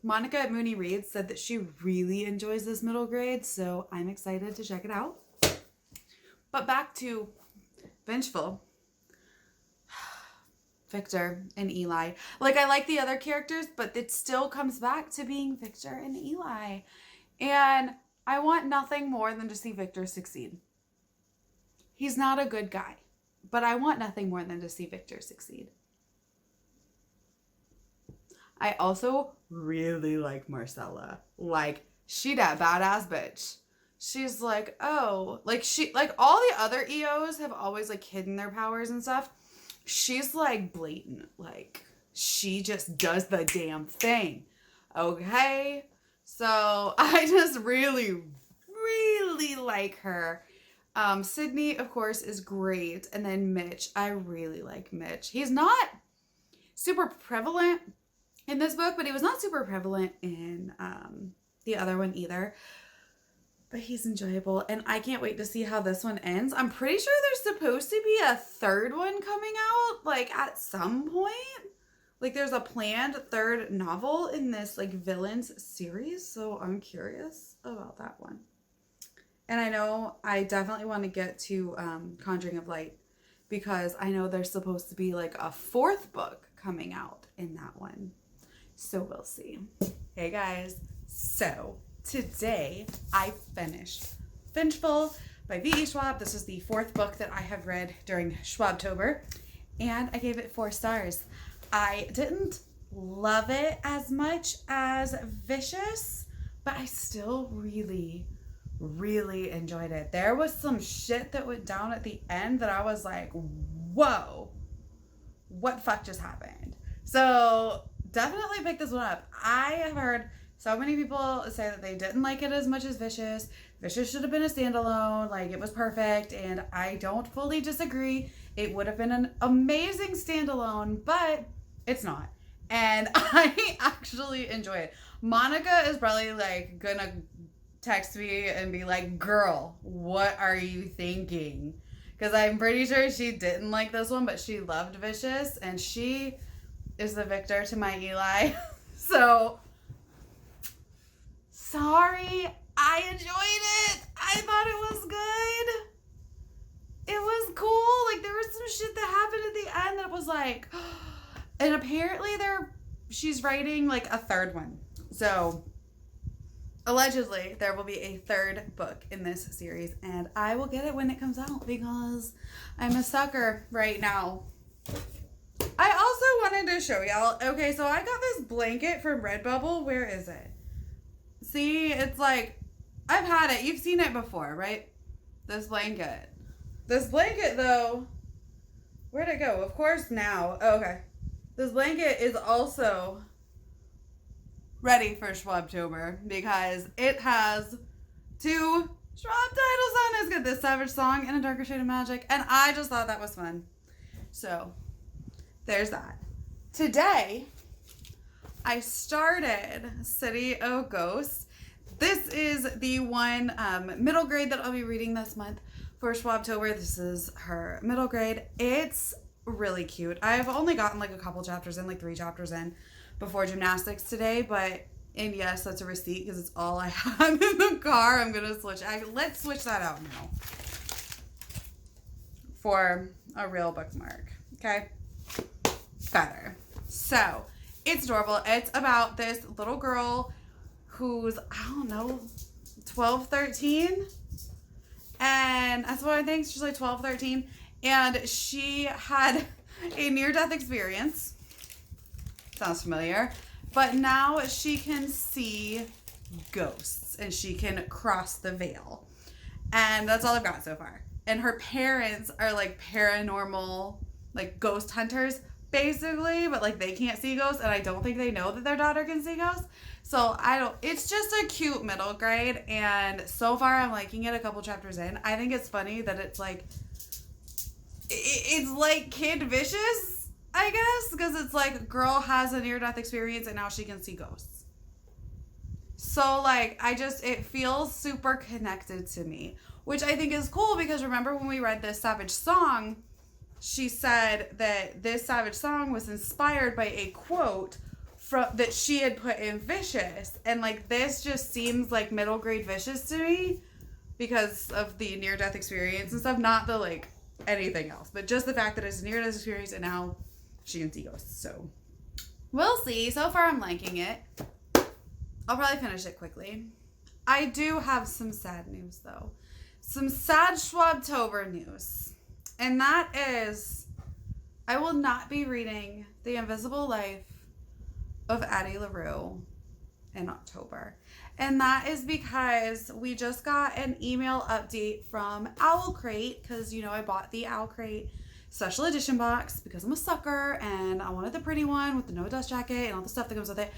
Monica at Mooney Reads said that she really enjoys this middle grade, so I'm excited to check it out. But back to Vengeful. Victor and Eli. Like, I like the other characters, but it still comes back to being Victor and Eli. And I want nothing more than to see Victor succeed. He's not a good guy, but I want nothing more than to see Victor succeed. I also really like Marcella. Like, she that badass bitch. She's like, oh, like, all the other EOs have always, like, hidden their powers and stuff. She's, like, blatant. Like, she just does the damn thing. Okay? So, I just really, really like her. Sydney, of course, is great. And then Mitch. I really like Mitch. He's not super prevalent in this book, but he was not super prevalent in the other one either. But he's enjoyable, and I can't wait to see how this one ends. I'm pretty sure there's supposed to be a 3rd one coming out, like, at some point. Like, there's a planned 3rd novel in this, like, villains series, so I'm curious about that one. And I know I definitely want to get to Conjuring of Light, because I know there's supposed to be, like, a 4th book coming out in that one. So we'll see. Hey, guys. So today I finished Vengeful by V.E. Schwab. This is the 4th book that I have read during Schwab-tober, and I gave it 4 stars. I didn't love it as much as Vicious, but I still really enjoyed it. There was some shit that went down at the end that I was like, whoa, what the fuck just happened? So definitely pick this one up. I have heard so many people say that they didn't like it as much as Vicious. Vicious should have been a standalone, like it was perfect, and I don't fully disagree. It would have been an amazing standalone, but it's not. And I actually enjoy it. Monica is probably like gonna text me and be like, girl, what are you thinking? Because I'm pretty sure she didn't like this one, but she loved Vicious, and she is the victor to my Eli. So, sorry, I enjoyed it. I thought it was good. It was cool. Like, there was some shit that happened at the end that was like, and apparently she's writing like a 3rd one. So, allegedly, there will be a 3rd book in this series, and I will get it when it comes out because I'm a sucker right now. I also wanted to show y'all. Okay, so I got this blanket from Redbubble. Where is it? See, it's like, I've had it. You've seen it before, right? This blanket. This blanket, though, where'd it go? Of course, now. Oh, okay. This blanket is also ready for Schwab-tober because it has 2 Schwab titles on it. It's got this Savage Song and A Darker Shade of Magic, and I just thought that was fun. So, there's that. Today, I started City of Ghosts. This is the one middle grade that I'll be reading this month for Schwab-tober. This is her middle grade. It's really cute. I've only gotten like a couple chapters in, like 3 chapters in before gymnastics today, and yes, that's a receipt because it's all I have in the car. I'm gonna let's switch that out now for a real bookmark. Okay, better. So it's adorable. It's about this little girl who's, I don't know, 12, 13, and that's what I think. She's like 12, 13, and she had a near-death experience. Sounds familiar. But now she can see ghosts and she can cross the veil. And that's all I've got so far. And her parents are like paranormal, like ghost hunters, basically. But like they can't see ghosts, and I don't think they know that their daughter can see ghosts. So it's just a cute middle grade. And so far I'm liking it a couple chapters in. I think it's funny that it's like Kid Vicious, I guess, because it's like girl has a near-death experience and now she can see ghosts. So like it feels super connected to me, which I think is cool because remember when we read this Savage Song, she said that this Savage Song was inspired by a quote that she had put in Vicious, and like this just seems like middle grade Vicious to me because of the near-death experience and stuff, not the like anything else, but just the fact that it's a near-death experience and now she can see ghosts. So we'll see. So far I'm liking it. I'll probably finish it quickly. I do have some sad news though. Some sad Schwab-tober news. And that is, I will not be reading The Invisible Life of Addie LaRue in October. And that is because we just got an email update from Owl Crate, because I bought the Owl Crate special edition box because I'm a sucker and I wanted the pretty one with the no dust jacket and all the stuff that comes with it.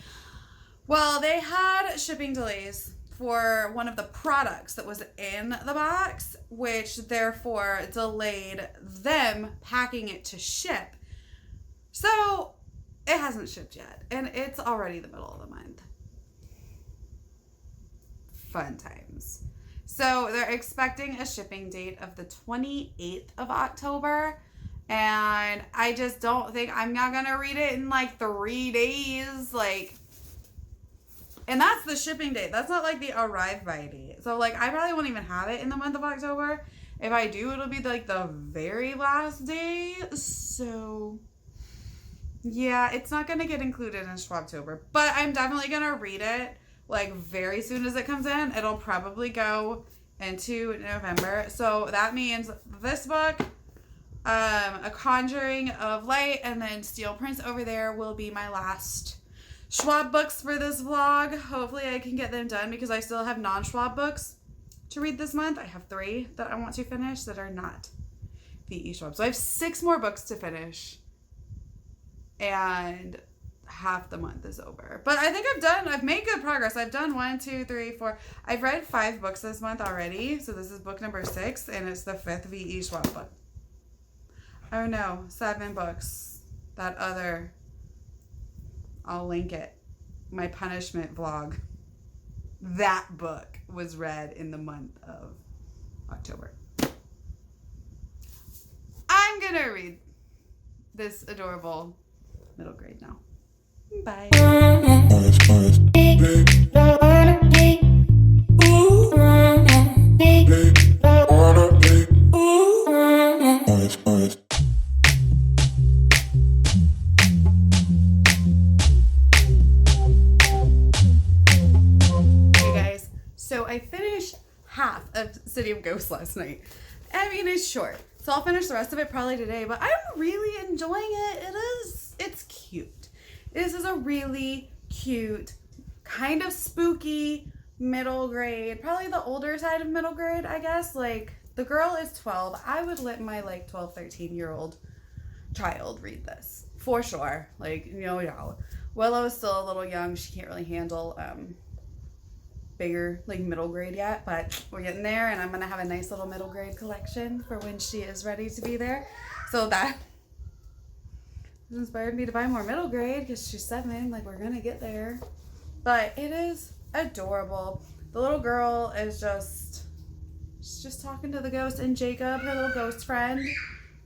Well, they had shipping delays for one of the products that was in the box, which therefore delayed them packing it to ship. So it hasn't shipped yet, and it's already the middle of the month. Fun times. So they're expecting a shipping date of the 28th of October. And I just don't think I'm not going to read it in like 3 days. And that's the shipping date. That's not like the arrive by date. So like I probably won't even have it in the month of October. If I do, it'll be like the very last day. So yeah, it's not going to get included in Schwab-tober. But I'm definitely going to read it like very soon as it comes in. It'll probably go and 2 in November. So that means this book, A Conjuring of Light, and then Steel Prince over there will be my last Schwab books for this vlog. Hopefully I can get them done because I still have non-Schwab books to read this month. I have 3 that I want to finish that are not VE Schwab. So I have 6 more books to finish. And half the month is over. But I think I've made good progress. I've done 1, 2, 3, 4. I've read 5 books this month already. So this is book number 6 and it's the 5th VE Schwab book. Oh no, 7 books. That other, I'll link it. My punishment vlog. That book was read in the month of October. I'm gonna read this adorable middle grade now. Bye. Hey guys, so I finished half of City of Ghosts last night. I mean, it's short, so I'll finish the rest of it probably today, but I'm really enjoying it. It's cute. This is a really cute, kind of spooky middle grade, probably the older side of middle grade, I guess. Like, the girl is 12. I would let my, like, 12, 13-year-old child read this, for sure. Like, no. Willow is still a little young. She can't really handle bigger, like, middle grade yet, but we're getting there, and I'm going to have a nice little middle grade collection for when she is ready to be there. So that inspired me to buy more middle grade because she's 7. Like, we're gonna get there. But it is adorable. The little girl is she's just talking to the ghost, and Jacob, her little ghost friend,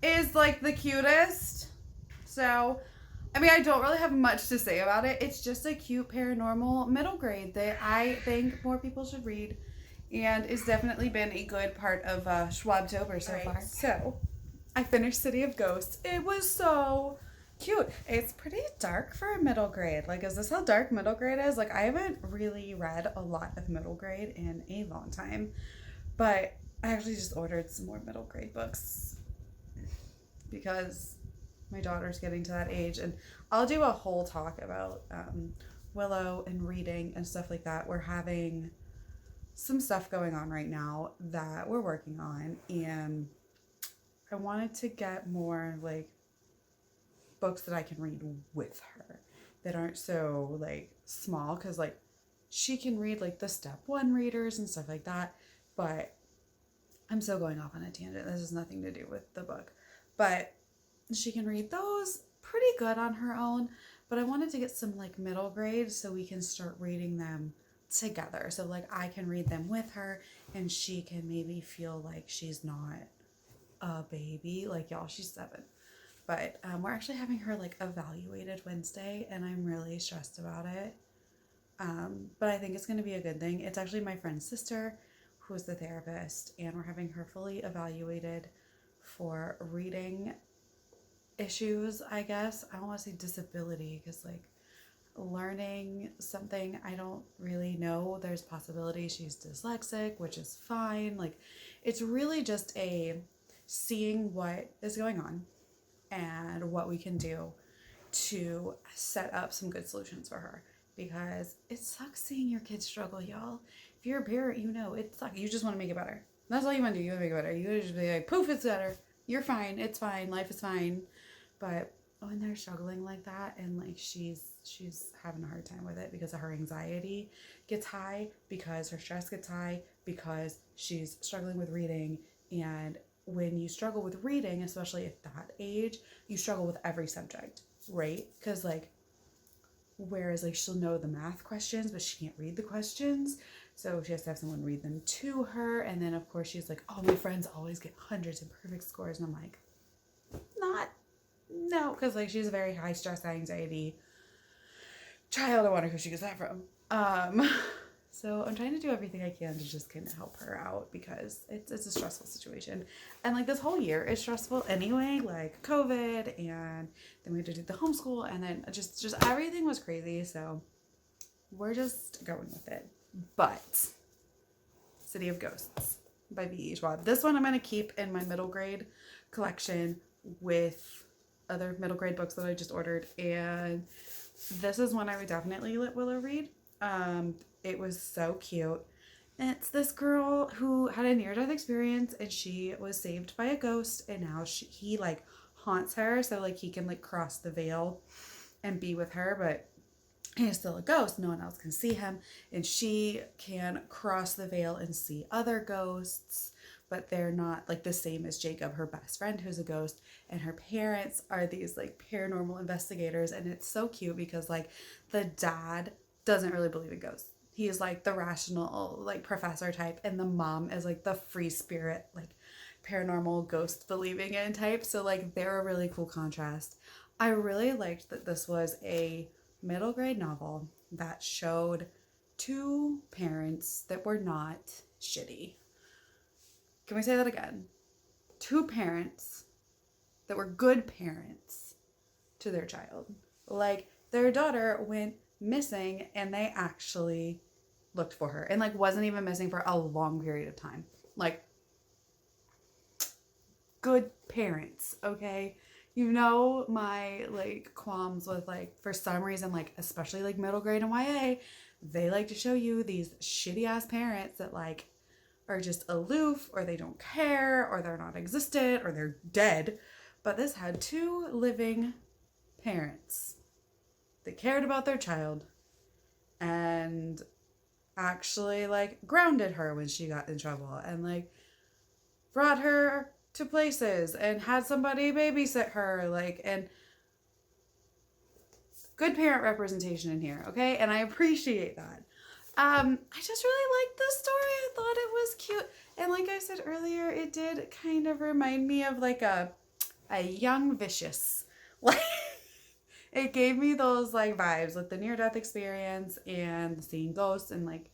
is like the cutest. So, I mean, I don't really have much to say about it. It's just a cute paranormal middle grade that I think more people should read, and it's definitely been a good part of Schwab-tober so far. So, I finished City of Ghosts. It was so cute. It's pretty dark for a middle grade. Like, is this how dark middle grade is? Like, I haven't really read a lot of middle grade in a long time, but I actually just ordered some more middle grade books because my daughter's getting to that age, and I'll do a whole talk about Willow and reading and stuff like that. We're having some stuff going on right now that we're working on, and I wanted to get more, like, books that I can read with her that aren't so, like, small, because, like, she can read, like, the step 1 readers and stuff like that, but I'm still going off on a tangent. This has nothing to do with the book, but she can read those pretty good on her own, but I wanted to get some, like, middle grade so we can start reading them together, so, like, I can read them with her and she can maybe feel like she's not a baby. Like, y'all, she's 7. But we're actually having her, like, evaluated Wednesday, and I'm really stressed about it. But I think it's going to be a good thing. It's actually my friend's sister who is the therapist, and we're having her fully evaluated for reading issues, I guess. I don't want to say disability because, like, learning something I don't really know. There's possibility she's dyslexic, which is fine. Like, it's really just a seeing what is going on and what we can do to set up some good solutions for her, because it sucks seeing your kids struggle, y'all. If you're a parent, you know it sucks. You just want to make it better. That's all you want to do. You want to make it better. You just be like, poof, it's better. You're fine. It's fine. Life is fine. But when they're struggling like that, and, like, she's having a hard time with it because her anxiety gets high, because her stress gets high, because she's struggling with reading. And when you struggle with reading, especially at that age, you struggle with every subject, right? Because, like, whereas, like, she'll know the math questions, but she can't read the questions, so she has to have someone read them to her. And then, of course, she's like, oh, my friends always get hundreds and perfect scores, and I'm like, no, because, like, she's a very high stress, high anxiety child. I wonder who she gets that from. So I'm trying to do everything I can to just kind of help her out, because it's a stressful situation. And, like, this whole year is stressful anyway, like COVID, and then we had to do the homeschool, and then just everything was crazy. So we're just going with it. But City of Ghosts, by V.E. Schwab. This one I'm going to keep in my middle grade collection with other middle grade books that I just ordered. And this is one I would definitely let Willow read. It was so cute. And it's this girl who had a near-death experience and she was saved by a ghost, and now he like haunts her, so like he can like cross the veil and be with her, but he's still a ghost. No one else can see him, and she can cross the veil and see other ghosts, but they're not like the same as Jacob, her best friend, who's a ghost, and her parents are these like paranormal investigators. And it's so cute because like the dad doesn't really believe in ghosts. He's like the rational like professor type, and the mom is like the free spirit, like paranormal ghost believing in type. So like they're a really cool contrast. I really liked that this was a middle grade novel that showed two parents that were not shitty. Can we say that again? Two parents that were good parents to their child. Like their daughter went missing and they actually looked for her, and like wasn't even missing for a long period of time. Like good parents, okay? You know, my like qualms with like, for some reason, like especially like middle grade and YA, they like to show you these shitty ass parents that like are just aloof, or they don't care, or they're not existent, or they're dead. But this had two living parents that cared about their child and actually like grounded her when she got in trouble, and like brought her to places and had somebody babysit her, like, and good parent representation in here, okay? And I appreciate that. I just really liked this story. I thought it was cute, and like I said earlier, it did kind of remind me of like a young Vicious. Like it gave me those like vibes with the near-death experience and seeing ghosts and like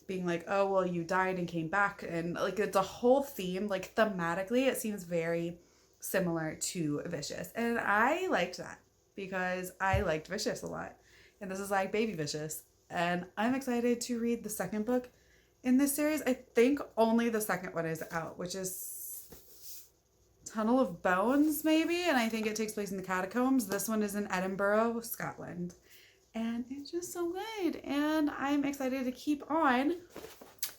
being like, oh, well, you died and came back. And like it's a whole theme. Like thematically, it seems very similar to Vicious. And I liked that because I liked Vicious a lot. And this is like baby Vicious. And I'm excited to read the second book in this series. I think only the second one is out, which is Tunnel of Bones, maybe, and I think it takes place in the catacombs. This one is in Edinburgh, Scotland, and it's just so good, and I'm excited to keep on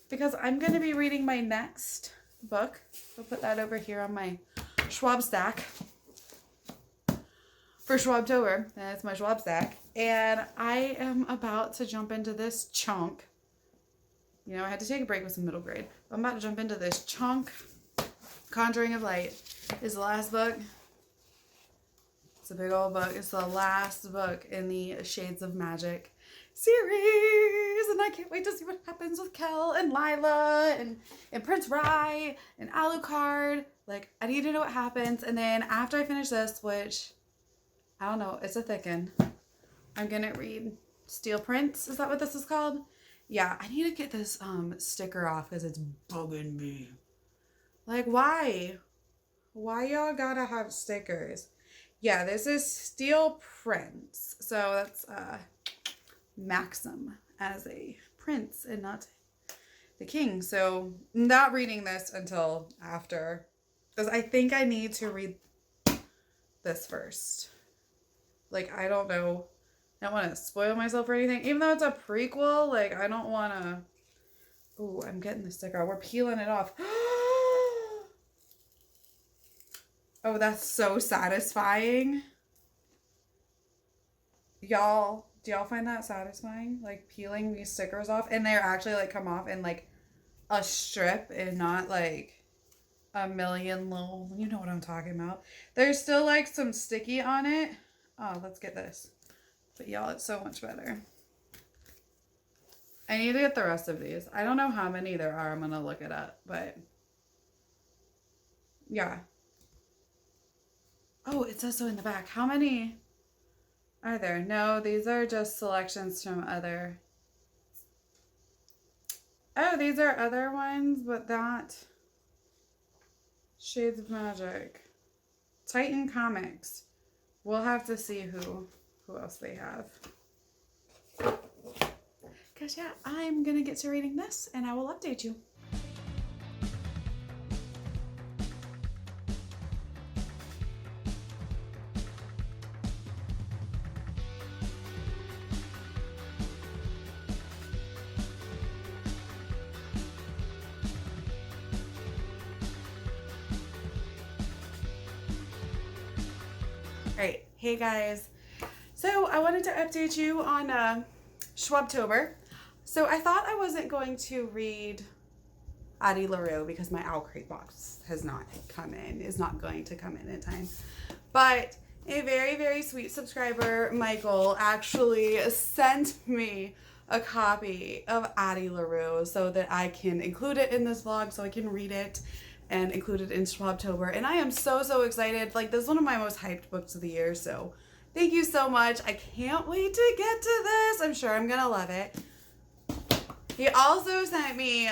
because I'm going to be reading my next book. I'll put that over here on my Schwab stack for Schwab-tober. That's my Schwab stack, and I am about to jump into this chunk. You know, I had to take a break with some middle grade. I'm about to jump into this chunk. Conjuring of Light is the last book. It's a big old book. It's the last book in the Shades of Magic series, and I can't wait to see what happens with Kel and Lila and Prince Rai and Alucard. Like, I need to know what happens, and then after I finish this, which, I don't know, it's a thickin', I'm gonna read Steel Prince. Is that what this is called? Yeah, I need to get this sticker off because it's bugging me. Like, why? Why y'all gotta have stickers? Yeah, this is Steel Prince. So that's Maxim as a prince and not the king. So I'm not reading this until after, because I think I need to read this first. Like, I don't know. I don't want to spoil myself or anything. Even though it's a prequel, like, I don't want to... Ooh, I'm getting the sticker. We're peeling it off. Oh, that's so satisfying. Y'all, do y'all find that satisfying? Like, peeling these stickers off, and they're actually, like, come off in, like, a strip and not, like, a million little... You know what I'm talking about. There's still, like, some sticky on it. Oh, let's get this. But, y'all, it's so much better. I need to get the rest of these. I don't know how many there are. I'm going to look it up, but... Yeah. Oh, it says so in the back. How many are there? No, these are just selections from other... Oh, these are other ones, but not... Shades of Magic. Titan Comics. We'll have to see who else they have. Because, yeah, I'm going to get to reading this, and I will update you. Alright, hey guys. So I wanted to update you on Schwab-tober. So I thought I wasn't going to read Addie LaRue because my Owl Crate box has not come in, is not going to come in time. But a very, very sweet subscriber, Michael, actually sent me a copy of Addie LaRue so that I can include it in this vlog so I can read it and include it in Schwab-tober. And I am so, so excited. Like, this is one of my most hyped books of the year, so thank you so much. I can't wait to get to this. I'm sure I'm gonna love it. He also sent me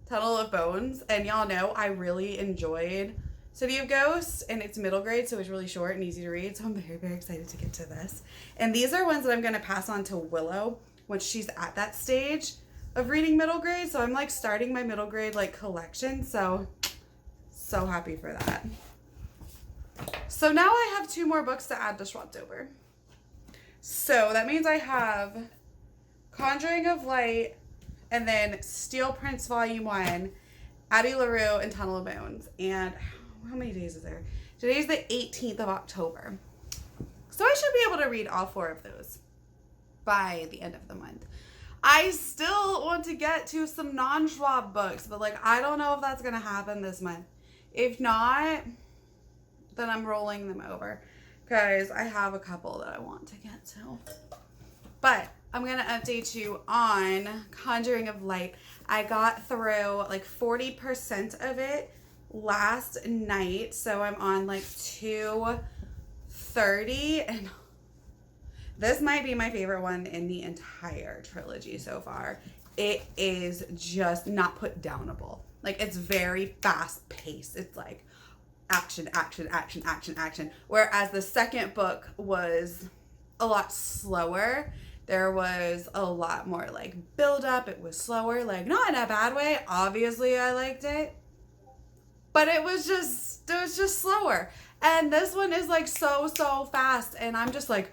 Tunnel of Bones, and y'all know I really enjoyed City of Ghosts, and it's middle grade, so it's really short and easy to read, so I'm very, very excited to get to this. And these are ones that I'm gonna pass on to Willow once she's at that stage of reading middle grade, so I'm like starting my middle grade like collection, so happy for that. So now I have 2 more books to add to Schwab-tober. So that means I have Conjuring of Light, and then Steel Prince Volume 1, Addie LaRue, and Tunnel of Bones. And how many days is there? Today's the 18th of October. So I should be able to read all 4 of those by the end of the month. I still want to get to some non-Schwab books, but like I don't know if that's going to happen this month. If not, then I'm rolling them over because I have a couple that I want to get to. But I'm going to update you on Conjuring of Light. I got through like 40% of it last night, so I'm on like 230, and this might be my favorite one in the entire trilogy so far. It is just not put downable. Like, it's very fast paced. It's like action, action, action, action, action. Whereas the second book was a lot slower. There was a lot more like build up. It was slower, like not in a bad way. Obviously I liked it, but it was just slower. And this one is like so fast, and I'm just like,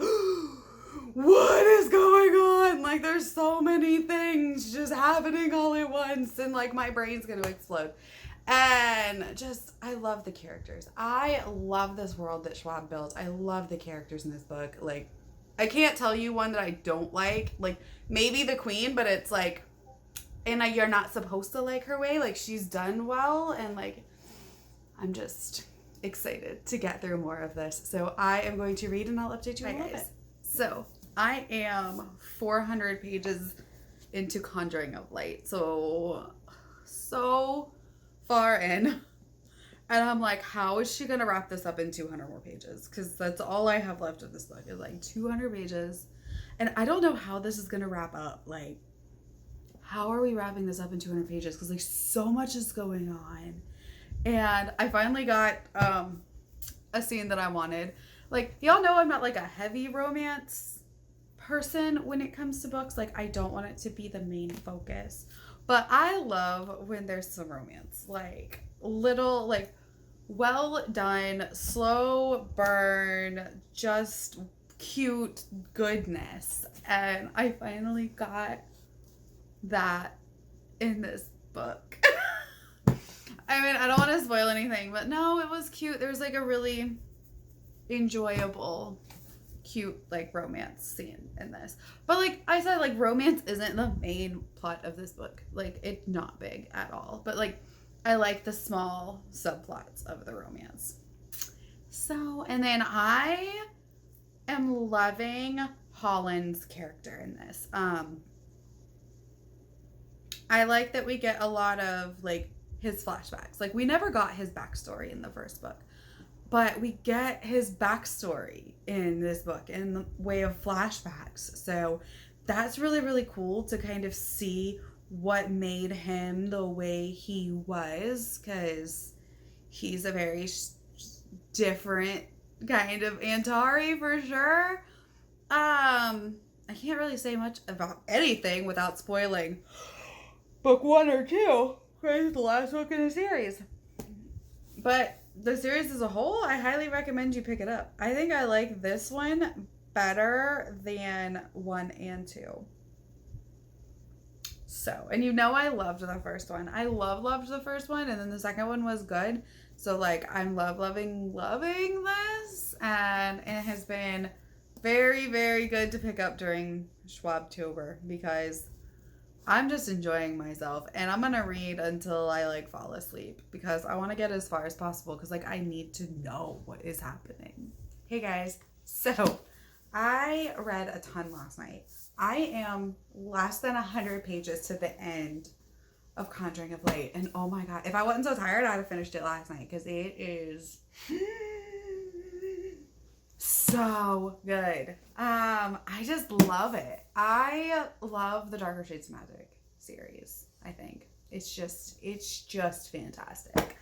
what is going on? Like, there's so many things just happening all at once, and like my brain's gonna explode. And just, I love the characters. I love this world that Schwab built. I love the characters in this book. Like, I can't tell you one that I don't like. Like, maybe the queen, but it's like, and you're not supposed to like her way. Like, she's done well, and like, I'm just excited to get through more of this. So I am going to read, and I'll update you in a little bit. So I am 400 pages into Conjuring of Light. So far in. And I'm like, how is she going to wrap this up in 200 more pages? Because that's all I have left of this book is like 200 pages. And I don't know how this is going to wrap up. Like, how are we wrapping this up in 200 pages? Because like so much is going on. And I finally got a scene that I wanted. Like, y'all know I'm not like a heavy romance person when it comes to books. Like, I don't want it to be the main focus. But I love when there's some romance. Like, little, like, well done, slow burn, just cute goodness. And I finally got that in this book. I mean, I don't want to spoil anything, but no, it was cute. There was like a really enjoyable, cute, like, romance scene in this. But like I said, like, romance isn't the main plot of this book. Like, it's not big at all. But like, I like the small subplots of the romance. So, and then I am loving Holland's character in this. I like that we get a lot of like his flashbacks. Like, we never got his backstory in the first book, but we get his backstory in this book in the way of flashbacks. So that's really, really cool to kind of see what made him the way he was, because he's a very different kind of Antari for sure. I can't really say much about anything without spoiling book 1 or 2. It's the last book in the series. But the series as a whole, I highly recommend you pick it up. I think I like this one better than 1 and 2. So, and you know I loved the first one. I loved the first one, and then the second one was good. So like, I'm loving this, and it has been very, very good to pick up during Schwab-tober because I'm just enjoying myself, and I'm gonna read until I like fall asleep because I want to get as far as possible because like I need to know what is happening. Hey guys, so I read a ton last night. I am less than 100 pages to the end of Conjuring of Light, and oh my god, if I wasn't so tired, I'd have finished it last night because it is so good. I just love it. I love the Darker Shades of Magic series. I think it's just fantastic.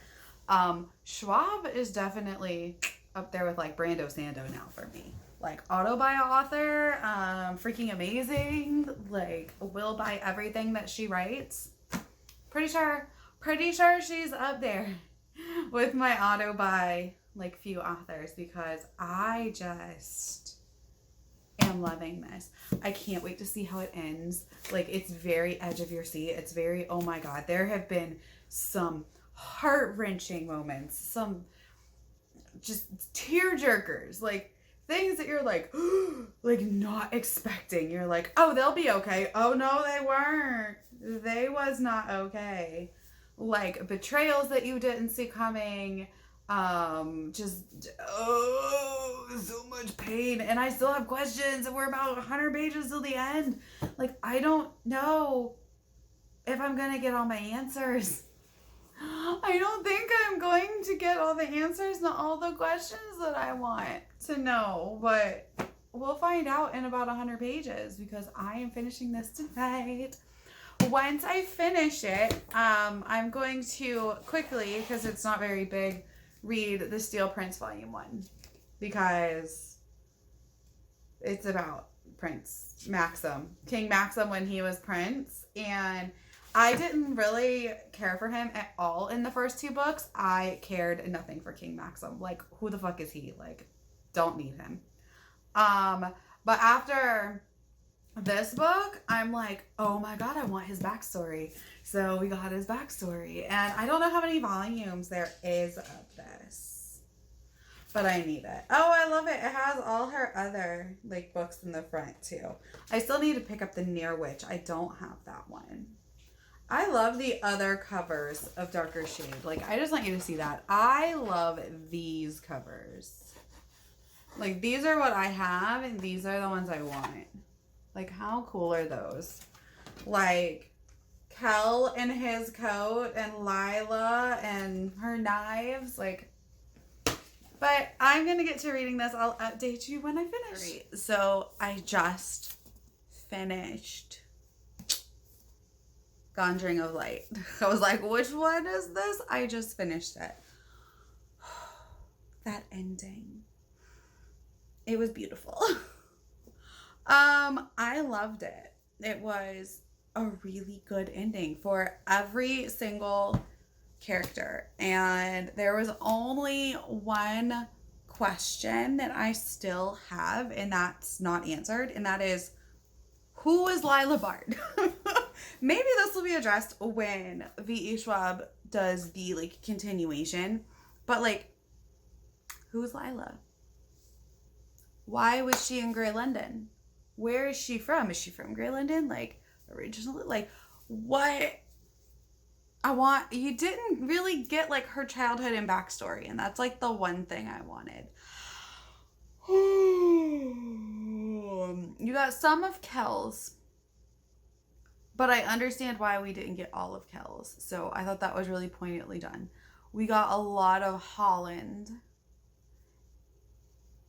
Schwab is definitely up there with like Brando Sando now for me. Like auto buy author, freaking amazing. Like will buy everything that she writes. Pretty sure she's up there with my auto buy like few authors because I just am loving this. I can't wait to see how it ends. Like it's very edge of your seat. It's very, oh my god, there have been some heart-wrenching moments, some just tear jerkers, like things that you're like like not expecting. You're like, oh, they'll be okay. Oh no, they weren't. They was not okay. Like betrayals that you didn't see coming. So much pain, and I still have questions, and we're about 100 pages till the end. Like I don't know if I'm gonna get all my answers. I don't think I'm going to get all the answers to all the questions that I want to know, but we'll find out in about 100 pages because I am finishing this tonight. Once I finish it, I'm going to quickly, because it's not very big, read The Steel Prince Volume 1 because it's about Prince Maxim, King Maxim when he was Prince, and I didn't really care for him at all in the first two books. I cared nothing for King Maxim. Like, who the fuck is he? Like, don't need him. But after this book, I'm like, oh my god, I want his backstory. So we got his backstory. And I don't know how many volumes there is of this, but I need it. Oh, I love it. It has all her other like books in the front too. I still need to pick up the Near Witch. I don't have that one. I love the other covers of Darker Shade. Like, I just want you to see that. I love these covers. Like, these are what I have, and these are the ones I want. Like, how cool are those? Like, Kel in his coat, and Lila and her knives. Like, but I'm going to get to reading this. I'll update you when I finish. Right, so, I just finished Conjuring of Light. I was like, which one is this? I just finished it. That ending. It was beautiful. I loved it. It was a really good ending for every single character. And there was only one question that I still have, and that's not answered, and that is, who is Lila Bard? Maybe this will be addressed when V.E. Schwab does the like continuation. But like, who's Lila? Why was she in Grey London? Where is she from? Is she from Grey London? Like originally, like what? You didn't really get like her childhood and backstory, and that's like the one thing I wanted. You got some of Kel's, but I understand why we didn't get all of Kel's. So I thought that was really poignantly done. We got a lot of Holland,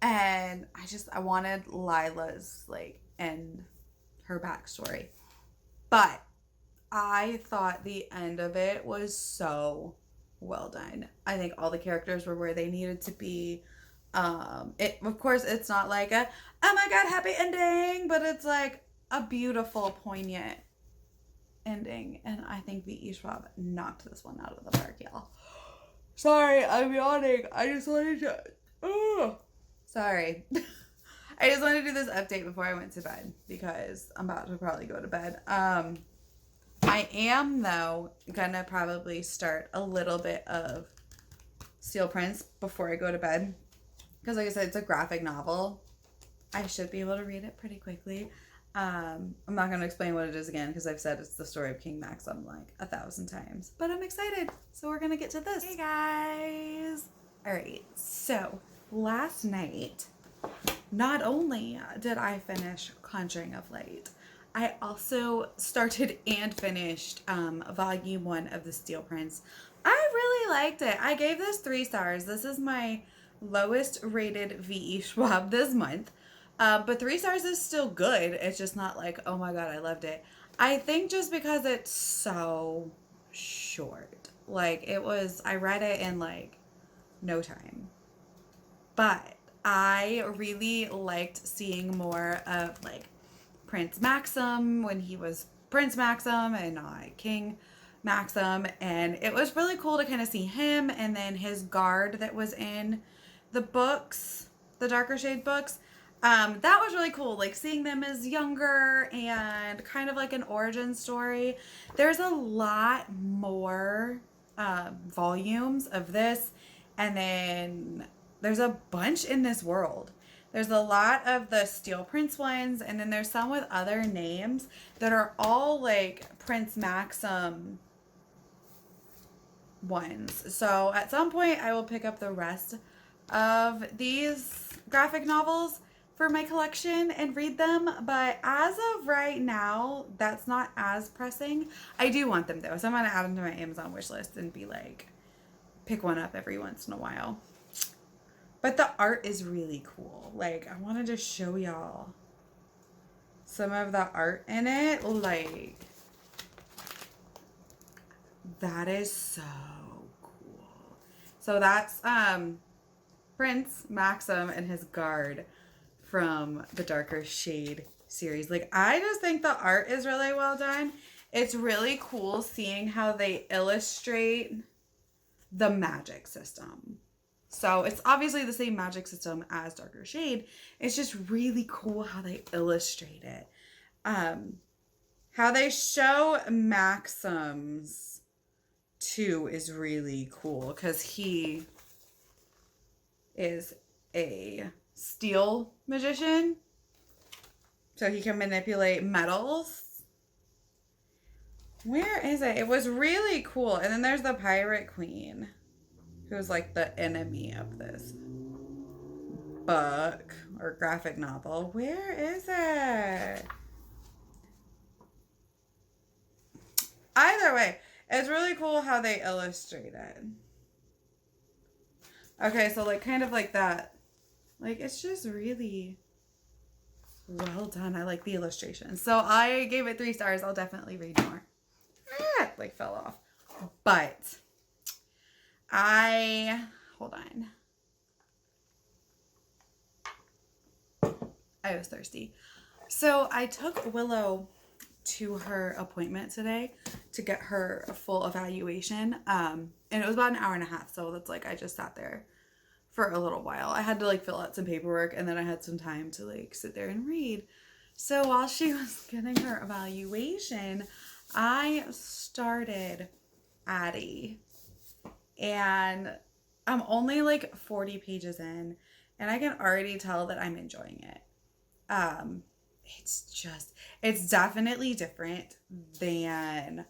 and I wanted Lila's like and her backstory, but I thought the end of it was so well done. I think all the characters were where they needed to be. Of course, it's not like a, oh my god, happy ending, but it's like a beautiful, poignant ending. And I think V.E. Schwab knocked this one out of the park, y'all. Sorry, I'm yawning. I just wanted to, sorry. I just wanted to do this update before I went to bed because I'm about to probably go to bed. I am, though, gonna probably start a little bit of Steel Prince before I go to bed. because like I said, it's a graphic novel. I should be able to read it pretty quickly. I'm not going to explain what it is again because I've said it's the story of King Maxim like 1,000 times. But I'm excited. So we're going to get to this. Hey guys! Alright, so last night, not only did I finish Conjuring of Light, I also started and finished volume 1 of The Steel Prince. I really liked it. I gave this 3 stars. This is my lowest rated VE Schwab this month. But 3 stars is still good. It's just not like, oh my god, I loved it. I think just because it's so short. Like, I read it in like no time. But I really liked seeing more of like Prince Maxim when he was Prince Maxim and not King Maxim. And it was really cool to kind of see him and then his guard that was in the books, the Darker Shade books. That was really cool, like seeing them as younger and kind of like an origin story. There's a lot more volumes of this, and then there's a bunch in this world. There's a lot of the Steel Prince ones, and then there's some with other names that are all like Prince Maxim ones. So at some point I will pick up the rest of these graphic novels for my collection and read them, but as of right now, that's not as pressing. I do want them though, so I'm gonna add them to my Amazon wish list and be like, pick one up every once in a while. But the art is really cool. Like, I wanted to show y'all some of the art in it. Like, that is so cool. So that's Prince Maxim and his guard from the Darker Shade series. Like, I just think the art is really well done. It's really cool seeing how they illustrate the magic system. So it's obviously the same magic system as Darker Shade. It's just really cool how they illustrate it. How they show Maxim's too is really cool because he is a steel magician. So he can manipulate metals. Where is it? It was really cool. And then there's the Pirate Queen, who's like the enemy of this book or graphic novel. Where is it? Either way, it's really cool how they illustrate it. Okay, so like kind of like that. Like, it's just really well done. I like the illustrations. So I gave it 3 stars. I'll definitely read more. Like fell off. But hold on. I was thirsty. So I took Willow to her appointment today to get her a full evaluation. And it was about an hour and a half. So that's like, I just sat there for a little while. I had to like fill out some paperwork and then I had some time to like sit there and read. So while she was getting her evaluation, I started Addie. And I'm only like 40 pages in and I can already tell that I'm enjoying it. It's definitely different than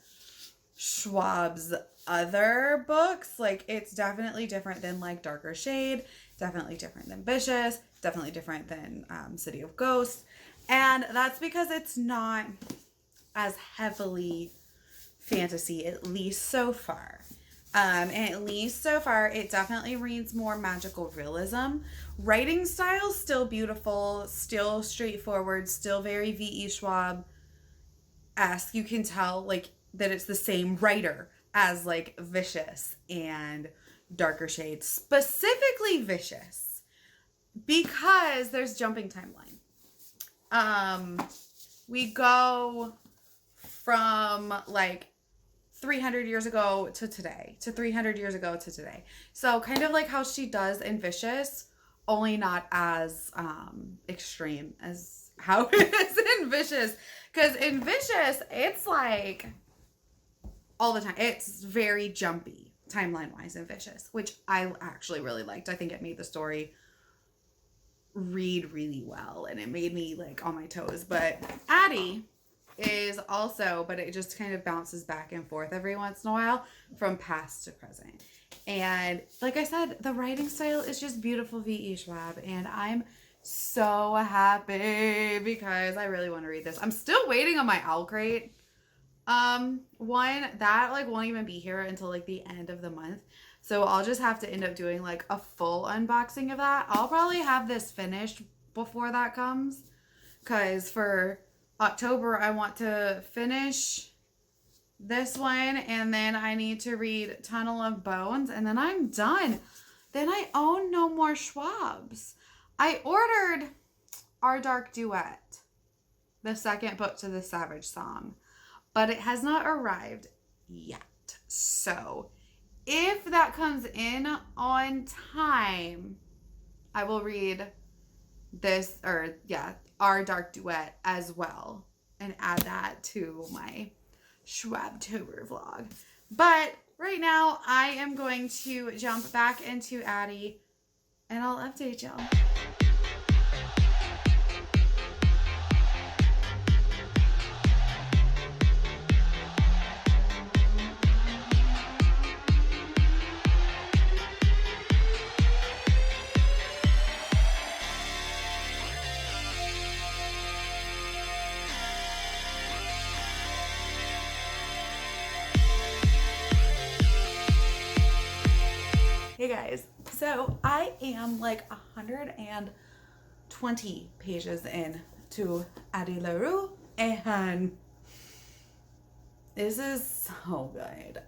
Schwab's other books. Like, it's definitely different than like Darker Shade, definitely different than Vicious, definitely different than City of Ghosts. And that's because it's not as heavily fantasy, at least so far. And at least so far, it definitely reads more magical realism. Writing style, still beautiful, still straightforward, still very V.E. Schwab-esque. You can tell, like, that it's the same writer as, like, Vicious and Darker Shades. Specifically Vicious. Because there's jumping timeline. We go from, like, 300 years ago to today, to 300 years ago to today. So kind of like how she does in Vicious, only not as extreme as how it is in Vicious. Because in Vicious, it's like all the time. It's very jumpy timeline-wise in Vicious, which I actually really liked. I think it made the story read really well, and it made me like on my toes. But Addie is also, but it just kind of bounces back and forth every once in a while from past to present. And like I said, the writing style is just beautiful V.E. Schwab, and I'm so happy because I really want to read this. I'm still waiting on my Owl Crate one that like won't even be here until like the end of the month, so I'll just have to end up doing like a full unboxing of that. I'll probably have this finished before that comes, because for October I want to finish this one, and then I need to read Tunnel of Bones, and then I'm done. Then I own no more Schwabs. I ordered Our Dark Duet, the second book to the Savage Song, but it has not arrived yet. So if that comes in on time, I will read this, or yeah, Our Dark Duet as well, and add that to my Schwab-tober vlog. But right now I am going to jump back into Addie, and I'll update y'all. Hey guys, so I am like 120 pages in to Addie LaRue, and this is so good.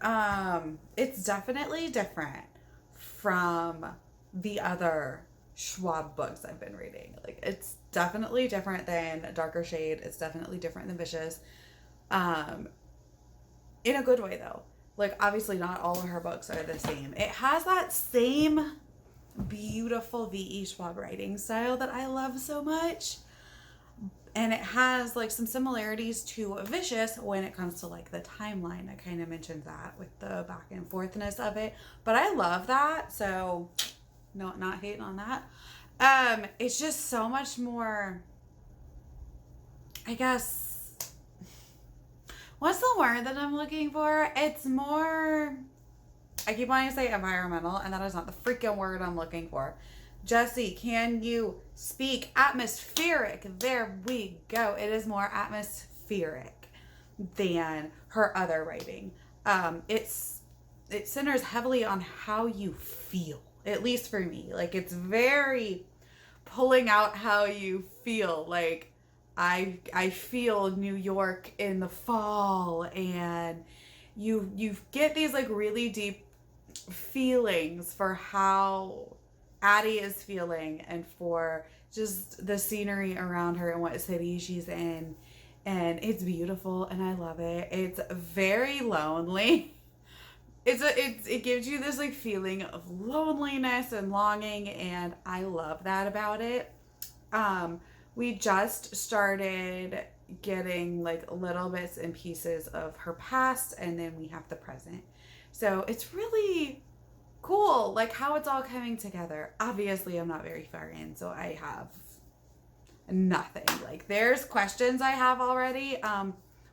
It's definitely different from the other Schwab books I've been reading. Like, it's definitely different than Darker Shade. It's definitely different than Vicious. In a good way though. Like, obviously not all of her books are the same. It has that same beautiful V.E. Schwab writing style that I love so much. And it has like some similarities to Vicious when it comes to like the timeline. I kind of mentioned that with the back and forthness of it. But I love that. So not hating on that. It's just so much more, I guess, what's the word that I'm looking for? It's more, I keep wanting to say environmental, and that is not the freaking word I'm looking for. Jesse, can you speak? Atmospheric. There we go. It is more atmospheric than her other writing. It centers heavily on how you feel, at least for me. Like, it's very pulling out how you feel. Like, I feel New York in the fall, and you get these like really deep feelings for how Addie is feeling, and for just the scenery around her and what city she's in, and it's beautiful and I love it. It's very lonely. It gives you this like feeling of loneliness and longing, and I love that about it. We just started getting like little bits and pieces of her past, and then we have the present. So it's really cool, like how it's all coming together. Obviously, I'm not very far in, so I have nothing. Like, there's questions I have already.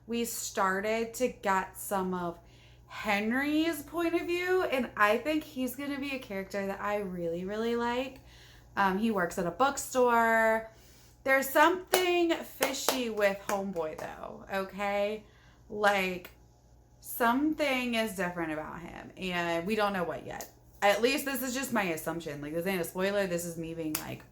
We started to get some of Henry's point of view, and I think he's going to be a character that I really, really like. He works at a bookstore. There's something fishy with Homeboy, though, okay? Like, something is different about him, and we don't know what yet. At least this is just my assumption. Like, this ain't a spoiler. This is me being like,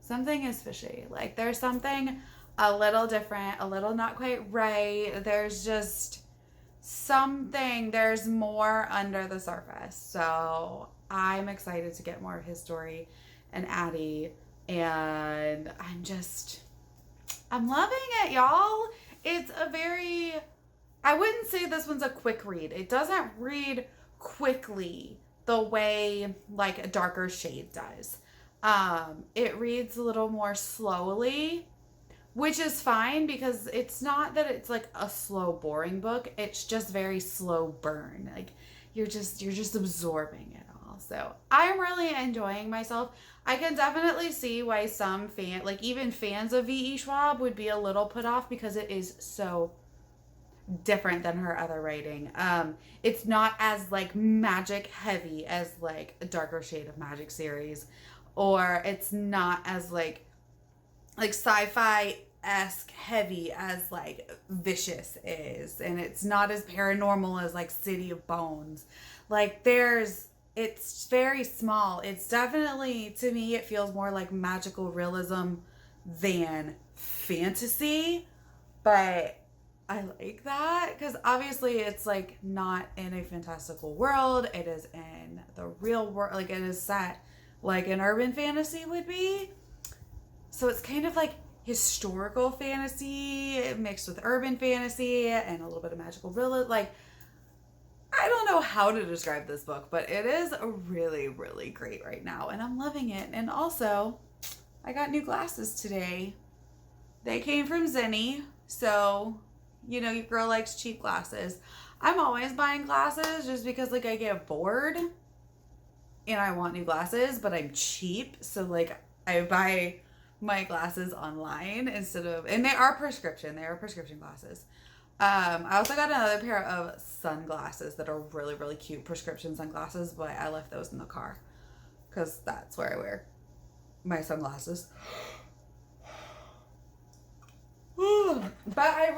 something is fishy. Like, there's something a little different, a little not quite right. There's just something. There's more under the surface. So I'm excited to get more of his story and Addie, and I'm loving it, y'all. It's a very, I wouldn't say this one's a quick read. It doesn't read quickly the way like a Darker Shade does. It reads a little more slowly, which is fine, because it's not that it's like a slow, boring book. It's just very slow burn. Like, you're just absorbing it all. So I'm really enjoying myself. I can definitely see why some even fans of V.E. Schwab would be a little put off because it is so different than her other writing. It's not as like magic heavy as like a Darker Shade of Magic series, or it's not as like sci-fi esque heavy as like Vicious is, and it's not as paranormal as like City of Bones. Like it's very small. It's definitely, to me, it feels more like magical realism than fantasy, but I like that because obviously it's like not in a fantastical world. It is in the real world. Like it is set like an urban fantasy would be. So it's kind of like historical fantasy mixed with urban fantasy and a little bit of magical realism. Like, I don't know how to describe this book, but it is really, really great right now. And I'm loving it. And also, I got new glasses today. They came from Zenny. So, you know, your girl likes cheap glasses. I'm always buying glasses just because, like, I get bored and I want new glasses, but I'm cheap. So, like, I buy my glasses online instead of, and they are prescription glasses. I also got another pair of sunglasses that are really, really cute prescription sunglasses, but I left those in the car because that's where I wear my sunglasses. But I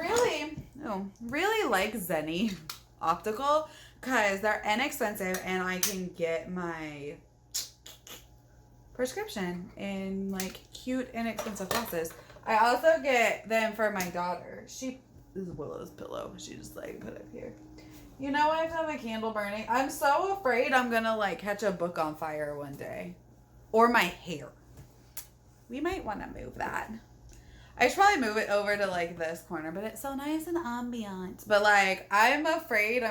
really like Zenny Optical because they're inexpensive and I can get my prescription in like cute, inexpensive glasses. I also get them for my daughter. This is Willow's pillow. She just like put it here. You know, I have to have a candle burning. I'm so afraid I'm gonna like catch a book on fire one day. Or my hair. We might want to move that. I should probably move it over to like this corner, but it's so nice and ambient. But like, I'm afraid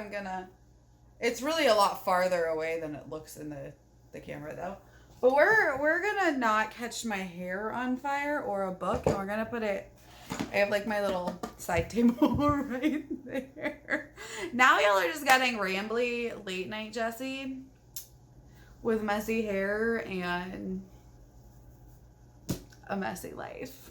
it's really a lot farther away than it looks in the camera though. But we're gonna not catch my hair on fire or a book, and we're gonna put it, I have like my little side table right there. Now y'all are just getting rambly late night Jessie with messy hair and a messy life.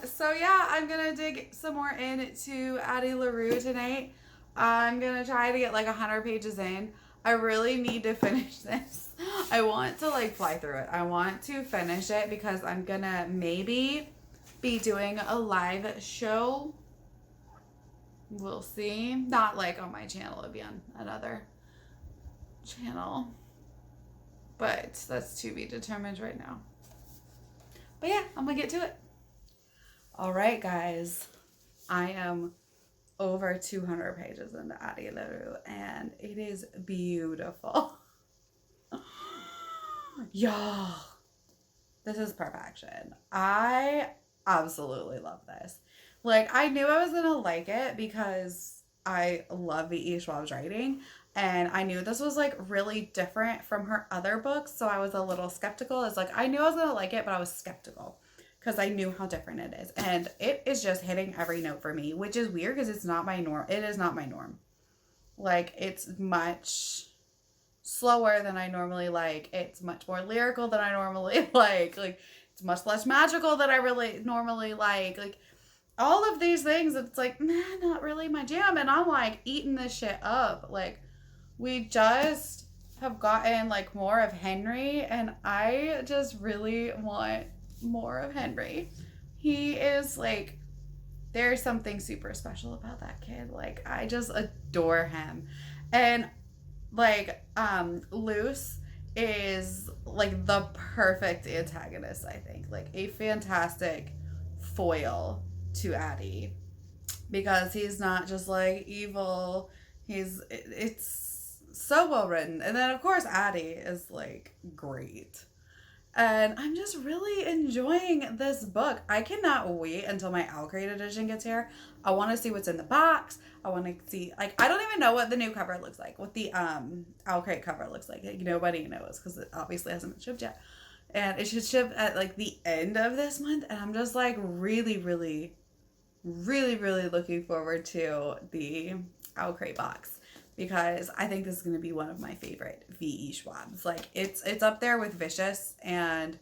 So yeah, I'm gonna dig some more into Addie LaRue tonight. I'm gonna try to get like 100 pages in. I really need to finish this. I want to like fly through it. I want to finish it because I'm gonna maybe be doing a live show. We'll see. Not like on my channel, it'll be on another channel. But that's to be determined right now. But yeah, I'm gonna get to it. All right, guys. I am over 200 pages into Addie LaRue, and it is beautiful. Y'all, this is perfection. I absolutely love this. Like, I knew I was gonna like it because I love V.E. Schwab's writing, and I knew this was like really different from her other books, so I was a little skeptical. It's like, I knew I was gonna like it, but I was skeptical because I knew how different it is, and it is just hitting every note for me, which is weird because it's not my norm. It is not my norm. Like, it's much slower than I normally like. It's much more lyrical than I normally like. Like, it's much less magical than I really normally like. Like, all of these things, it's like, man, not really my jam. And I'm like eating this shit up. Like, we just have gotten like more of Henry, and I just really want more of Henry. He is like, there's something super special about that kid. Like, I just adore him. And like, Luce is like the perfect antagonist, I think. Like, a fantastic foil to Addie, because he's not just like evil. It's so well written. And then of course Addie is like great. And I'm just really enjoying this book. I cannot wait until my Owl Crate edition gets here. I want to see what's in the box. I want to see, like, I don't even know what the new cover looks like, what the Owl Crate cover looks like. Nobody knows because it obviously hasn't been shipped yet. And it should ship at like the end of this month. And I'm just like really, really, really, really looking forward to the Owl Crate box. because I think this is going to be one of my favorite VE Schwabs. Like, it's up there with Vicious and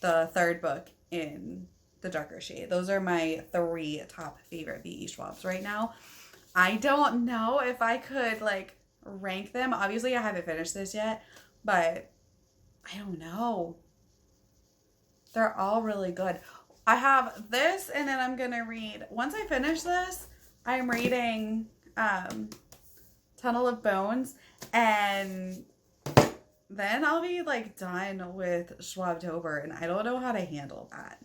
the third book in the darker shade. Those are my 3 top favorite VE Schwabs right now. I don't know if I could, like, rank them. Obviously, I haven't finished this yet, but I don't know. They're all really good. I have this, and then I'm going to read, once I finish this, I'm reading Tunnel of Bones, and then I'll be, like, done with Schwab-tober, and I don't know how to handle that.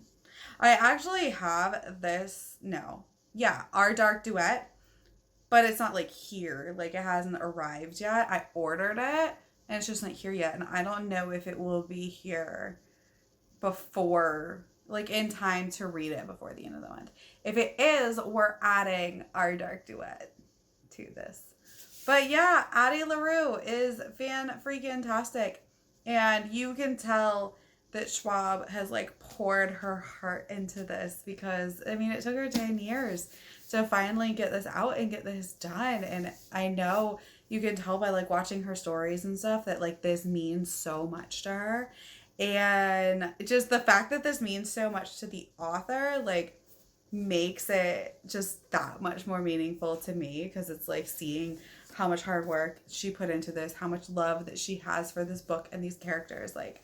I actually have this, our Dark Duet, but it's not, like, here. Like, it hasn't arrived yet. I ordered it, and it's just not here yet, and I don't know if it will be here before, like, in time to read it before the end of the month. If it is, we're adding our Dark Duet to this. But yeah, Addie LaRue is fan-freaking-tastic. And you can tell that Schwab has, like, poured her heart into this because, I mean, it took her 10 years to finally get this out and get this done. And I know you can tell by, like, watching her stories and stuff that, like, this means so much to her. And just the fact that this means so much to the author, like, makes it just that much more meaningful to me, because it's like seeing how much hard work she put into this, how much love that she has for this book and these characters. Like,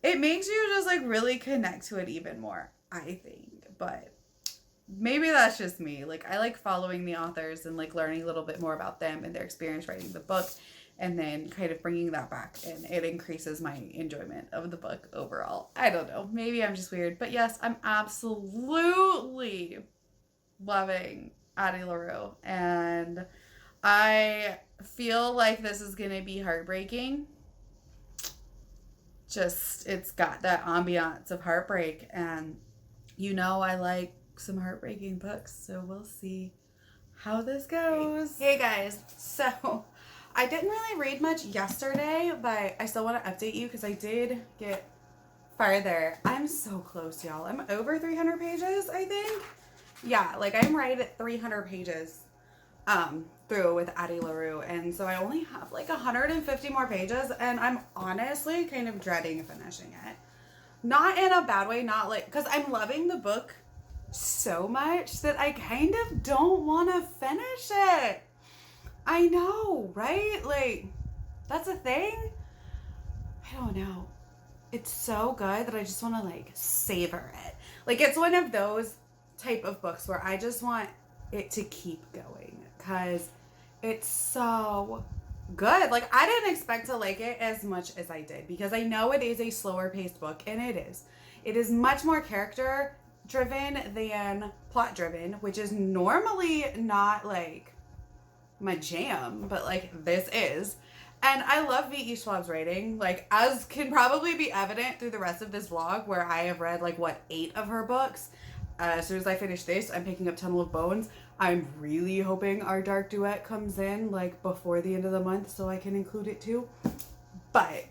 it makes you just, like, really connect to it even more, I think. But maybe that's just me. Like, I like following the authors and, like, learning a little bit more about them and their experience writing the book, and then kind of bringing that back, and it increases my enjoyment of the book overall. I don't know. Maybe I'm just weird. But yes, I'm absolutely loving Addie LaRue. And I feel like this is going to be heartbreaking. Just, it's got that ambiance of heartbreak. And you know I like some heartbreaking books, so we'll see how this goes. Hey guys, so I didn't really read much yesterday, but I still want to update you because I did get farther. I'm so close, y'all. I'm over 300 pages, I think. Yeah, like, I'm right at 300 pages through with Addie LaRue, and so I only have, like, 150 more pages, and I'm honestly kind of dreading finishing it. Not in a bad way, not like, because I'm loving the book so much that I kind of don't want to finish it. I know, right? Like, that's a thing. I don't know. It's so good that I just want to, like, savor it. Like, it's one of those type of books where I just want it to keep going because it's so good. Like, I didn't expect to like it as much as I did because I know it is a slower paced book, and it is. It is much more character driven than plot driven, which is normally not, like, my jam, but, like, this is. And I love V.E. Schwab's writing, like, as can probably be evident through the rest of this vlog, where I have read, like, 8 of her books. As soon as I finish this, I'm picking up Tunnel of Bones. I'm really hoping our Dark Duet comes in, like, before the end of the month so I can include it too. But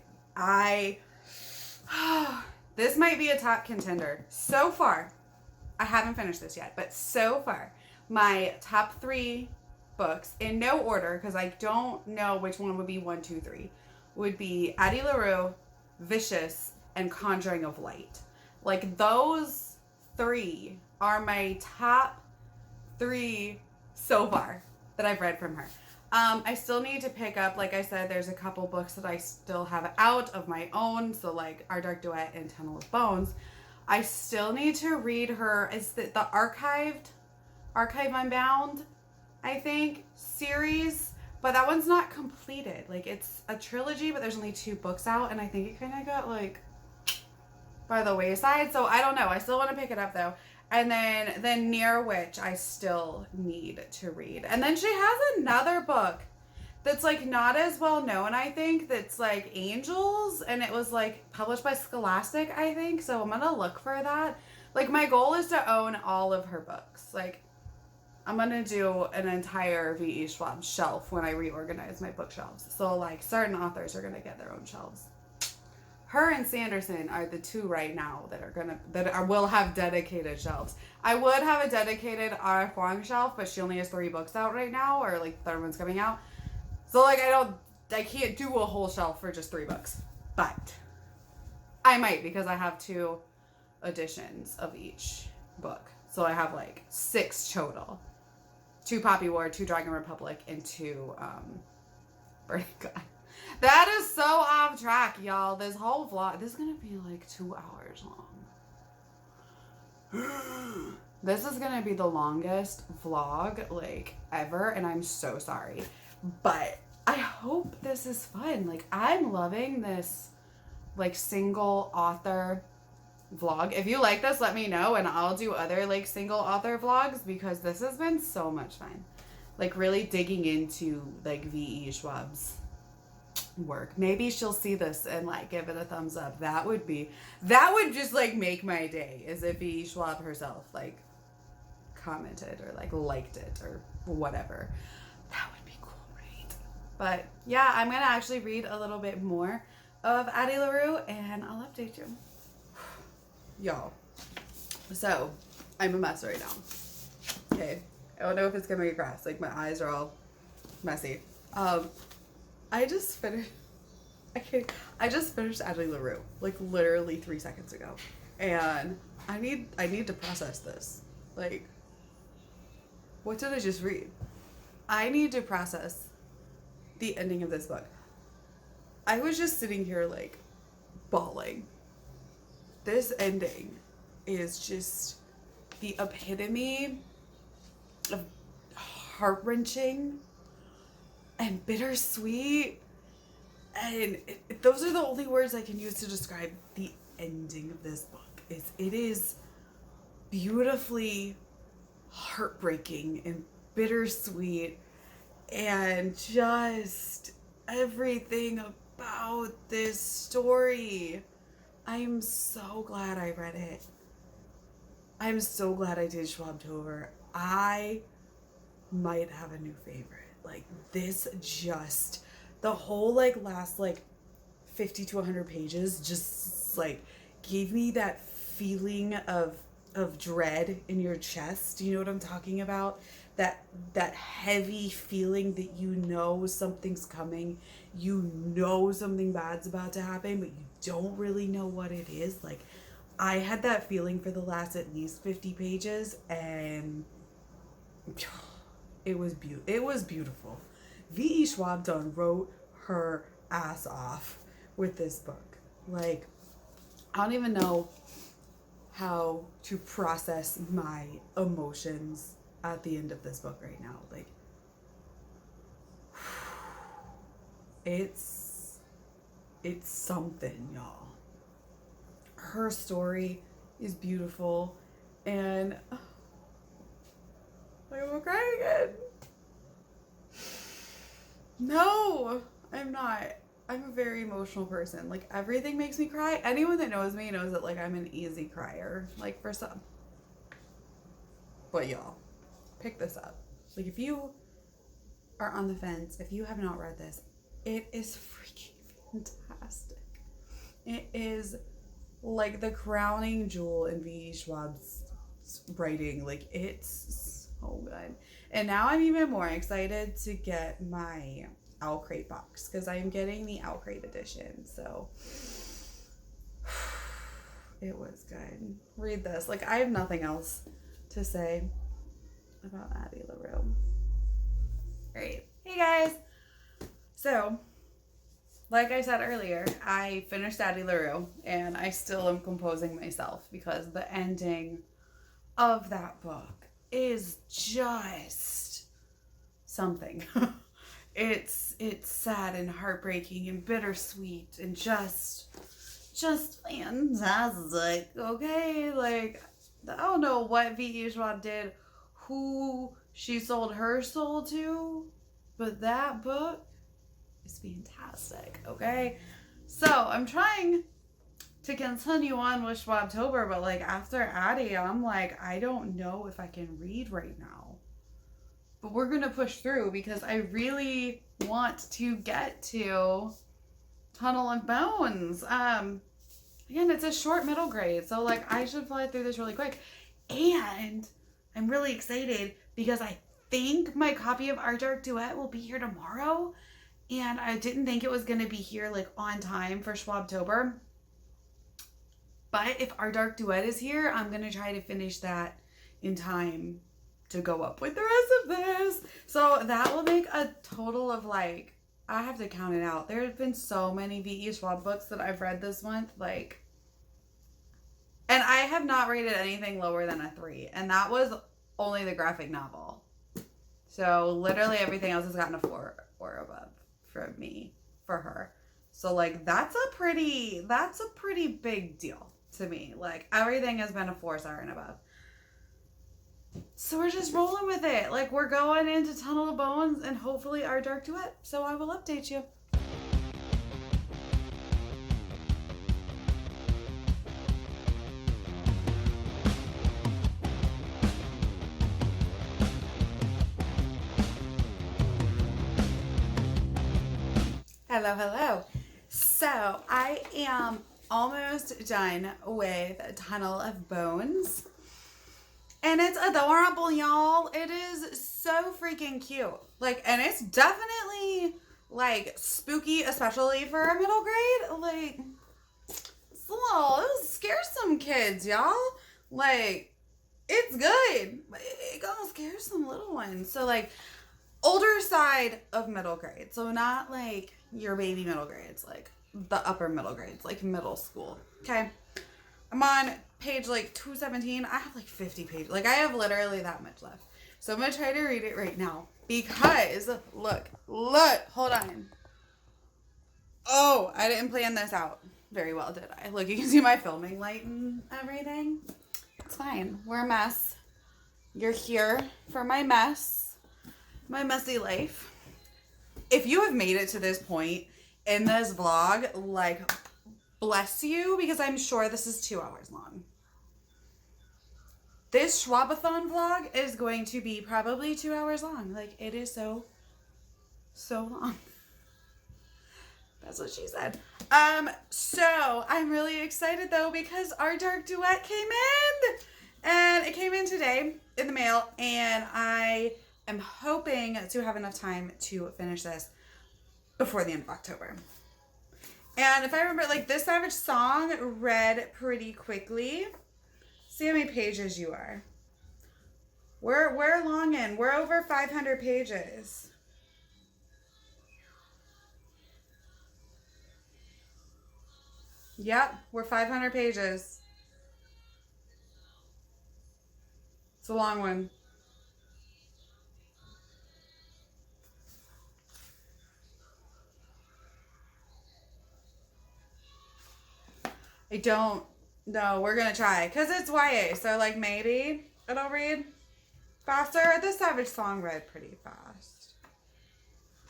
this might be a top contender. So far, I haven't finished this yet, but so far, my top 3 books in no order, because I don't know which one would be 1, 2, 3, would be Addie LaRue, Vicious, and Conjuring of Light. Like, those 3 are my top 3 so far that I've read from her. I still need to pick up, like I said, there's a couple books that I still have out of my own, so like Our Dark Duet and Tunnel of Bones. I still need to read her, is the Archive Unbound, I think, series, but that one's not completed. Like, it's a trilogy, but there's only 2 books out, and I think it kind of got, like, by the wayside, so I don't know. I still want to pick it up, though. And then Near Witch, I still need to read. And then she has another book that's, like, not as well known, I think, that's, like, Angels, and it was, like, published by Scholastic, I think, so I'm gonna look for that. Like, my goal is to own all of her books. Like, I'm gonna do an entire V.E. Schwab shelf when I reorganize my bookshelves. So, like, certain authors are gonna get their own shelves. Her and Sanderson are the 2 right now that will have dedicated shelves. I would have a dedicated R.F. Wong shelf, but she only has 3 books out right now, or, like, the third one's coming out. So like I can't do a whole shelf for just 3 books. But I might, because I have 2 editions of each book. So I have like 6 total. 2 Poppy War, 2 Dragon Republic, and 2 Burning God. That is so off track, y'all. This whole vlog, this is gonna be like 2 hours long. This is gonna be the longest vlog like ever, and I'm so sorry. But I hope this is fun. Like, I'm loving this like single author vlog. If you like this, let me know, and I'll do other like single author vlogs, because this has been so much fun. Like, really digging into like V.E. Schwab's work. Maybe she'll see this and like give it a thumbs up. That would just like make my day, is if V.E. Schwab herself like commented or like liked it or whatever. That would be cool, right? But yeah, I'm gonna actually read a little bit more of Addie LaRue, and I'll update you. Y'all. So, I'm a mess right now. Okay. I don't know if it's gonna be grass. Like, my eyes are all messy. I just finished Addie LaRue, like literally 3 seconds ago. And I need to process this. Like, what did I just read? I need to process the ending of this book. I was just sitting here like bawling. This ending is just the epitome of heart-wrenching and bittersweet, and those are the only words I can use to describe the ending of this book. It is beautifully heartbreaking and bittersweet, and just everything about this story. I'm so glad I read it. I'm so glad I did Schwab-tober. I might have a new favorite. Like, this just, the whole like last like 50 to 100 pages just like gave me that feeling of dread in your chest. You know what I'm talking about? That heavy feeling that you know something's coming, you know something bad's about to happen, but you don't really know what it is. Like, I had that feeling for the last at least 50 pages, and it was beautiful. V.E. Schwab done wrote her ass off with this book. Like, I don't even know how to process my emotions at the end of this book right now. Like, it's something, y'all. Her story is beautiful, and I'm gonna cry again. No, I'm not. I'm a very emotional person. Like, everything makes me cry. Anyone that knows me knows that like I'm an easy crier, like for some. But y'all, pick this up. Like, if you are on the fence, if you have not read this, it is freaking fantastic. It is like the crowning jewel in V.E. Schwab's writing. Like, it's so good. And now I'm even more excited to get my Owl Crate box, because I am getting the Owl Crate edition. So it was good. Read this. Like, I have nothing else to say about Addie LaRue. Great. Hey guys. So, like I said earlier, I finished Addie LaRue, and I still am composing myself, because the ending of that book is just something. It's sad and heartbreaking and bittersweet and just fantastic. Okay, like, I don't know what V.E. Schwab did, who she sold her soul to, but that book is fantastic. Okay, so I'm trying to continue on with SchwabTober, but like after Addie, I'm like, I don't know if I can read right now. But we're gonna push through, because I really want to get to Tunnel of Bones. Again, it's a short middle grade, so like I should fly through this really quick. And I'm really excited because I think my copy of Art Dark Duet will be here tomorrow. And I didn't think it was going to be here like on time for Schwab-tober. But if our Dark Duet is here, I'm going to try to finish that in time to go up with the rest of this. So that will make a total of like, I have to count it out. There have been so many V.E. Schwab books that I've read this month. Like, and I have not rated anything lower than a 3. And that was only the graphic novel. So literally everything else has gotten a 4 or above from me for her. So like that's a pretty big deal to me. Like everything has been a 4-star and above. So we're just rolling with it. Like we're going into Tunnel of Bones and hopefully our Dark Duet. So I will update you. Hello. So I am almost done with Tunnel of Bones. And it's adorable, y'all. It is so freaking cute. Like, and it's definitely like spooky, especially for a middle grade. Like, it'll scare some kids, y'all. Like, it's good. It gonna scare some little ones. So like, older side of middle grade. So not like your baby middle grades, like the upper middle grades, like middle school. Okay. I'm on page like 217. I have like 50 pages. Like I have literally that much left. So I'm going to try to read it right now because look, hold on. Oh, I didn't plan this out very well, did I? Look, you can see my filming light and everything. It's fine. We're a mess. You're here for my mess. My messy life. If you have made it to this point in this vlog, like, bless you, because I'm sure this is 2 hours long. This Schwabathon vlog is going to be probably 2 hours long. Like, it is so long. That's what she said. So I'm really excited though because our Dark Duet came in. And it came in today in the mail, and I am hoping to have enough time to finish this before the end of October. And if I remember, like, this Savage Song read pretty quickly. See how many pages you are. We're long in. We're over 500 pages. Yep, we're 500 pages. It's a long one. I don't know. We're going to try. Because it's YA. So, like, maybe it'll read faster. The Savage Song read pretty fast.